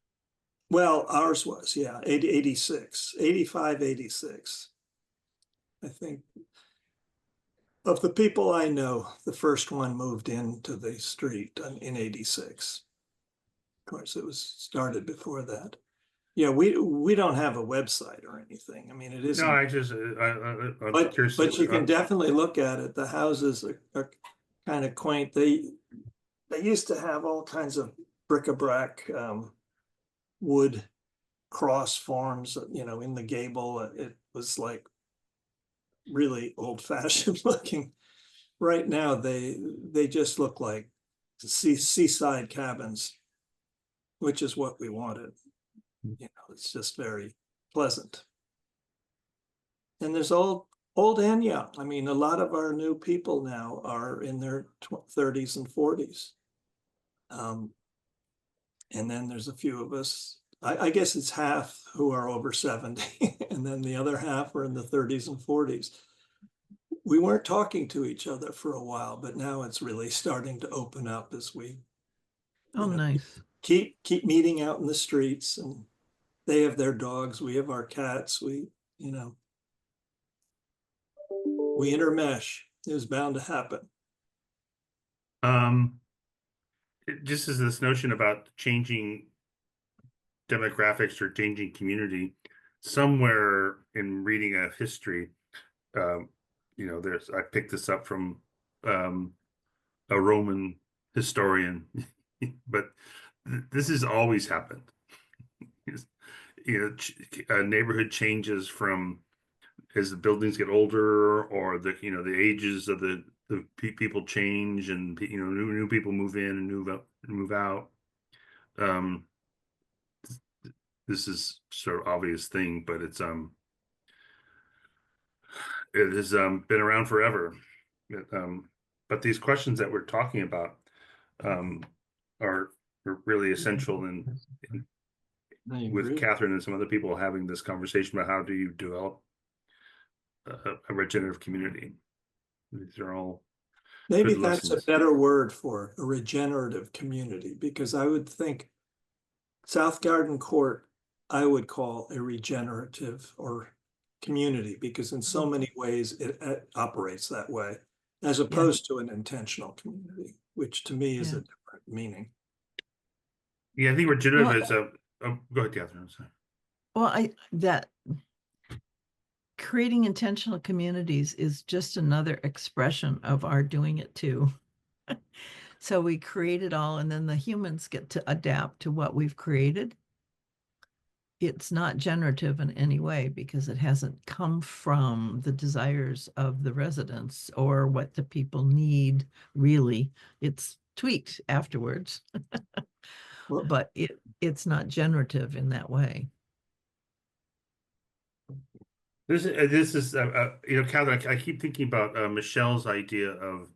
Well, ours was, yeah, 86, 85, 86. I think of the people I know, the first one moved into the street in 86. Of course, it was started before that. Yeah, we don't have a website or anything. I mean, it isn't. No, I just I'm curious. But you can definitely look at it. The houses are kind of quaint. They used to have all kinds of bric-a-brac wood cross forms, in the gable. It was like really old-fashioned looking. Right now, they just look like seaside cabins, which is what we wanted. It's just very pleasant. And there's old and young. I mean, a lot of our new people now are in their 30s and 40s. And then there's a few of us, I guess it's half who are over 70, and then the other half are in the 30s and 40s. We weren't talking to each other for a while, but now it's really starting to open up as we nice. Keep meeting out in the streets, and they have their dogs, we have our cats, we intermesh. It was bound to happen. Just as this notion about changing demographics or changing community, somewhere in reading a history, I picked this up from a Roman historian, but this has always happened. A neighborhood changes from as the buildings get older, or the ages of the people change, and new people move in and move out. This is sort of obvious thing, but it has been around forever. But these questions that we're talking about are really essential with Kathryn and some other people having this conversation about how do you develop a regenerative community. These are all Maybe good that's a lessons. better word for a regenerative community, because I would think South Garden Court, I would call a regenerative or community, because in so many ways it operates that way, as opposed to an intentional community, which to me is a different meaning. Yeah, I think regenerative is a. Go ahead, Kathryn. I'm sorry. Well, that creating intentional communities is just another expression of our doing it too. So we create it all, and then the humans get to adapt to what we've created. It's not generative in any way because it hasn't come from the desires of the residents or what the people need, really. It's tweaked afterwards, but it's not generative in that way. This is Kathryn, I keep thinking about Michelle's idea of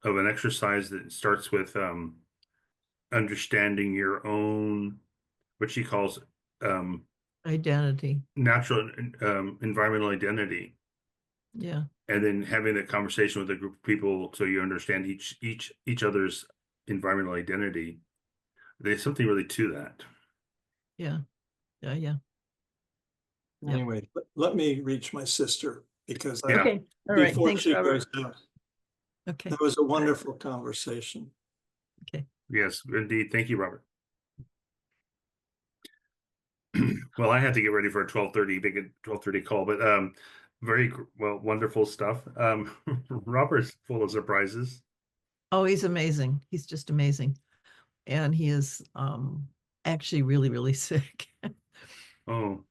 an exercise that starts with understanding your own, what she calls Identity. natural environmental identity. Yeah. And then having a conversation with a group of people so you understand each other's environmental identity. There's something really to that. Yeah. Yeah. Anyway, let me reach my sister, because Okay. All right. before Thanks, she Robert. goes out. Okay. That was a wonderful conversation. Okay. Yes, indeed. Thank you, Robert. Well, I had to get ready for a 12:30 call, but very well, wonderful stuff. Robert's full of surprises. Oh, he's amazing. He's just amazing. And he is actually really, really sick. Oh,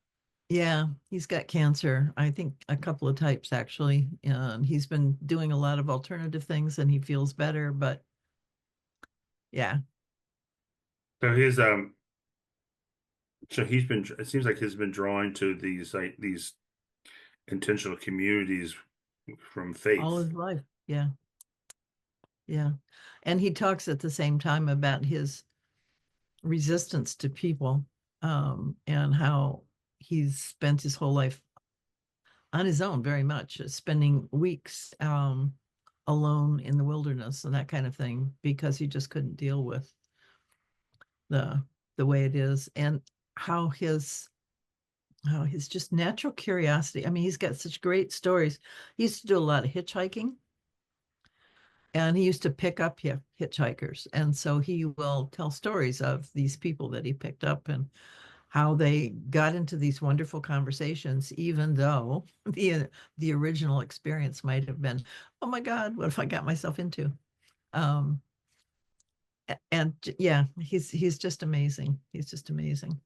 Yeah, he's got cancer. I think a couple of types actually. And he's been doing a lot of alternative things and he feels better, but yeah. so he's been. It seems like he's been drawn to these intentional communities from faith. All his life. Yeah. Yeah. And he talks at the same time about his resistance to people and how he's spent his whole life on his own, very much spending weeks alone in the wilderness and that kind of thing, because he just couldn't deal with the way it is, and how his just natural curiosity. I mean, he's got such great stories. He used to do a lot of hitchhiking, and he used to pick up hitchhikers, and so he will tell stories of these people that he picked up and how they got into these wonderful conversations, even though the original experience might have been, oh my God, what have I got myself into? And yeah, he's just amazing. He's just amazing.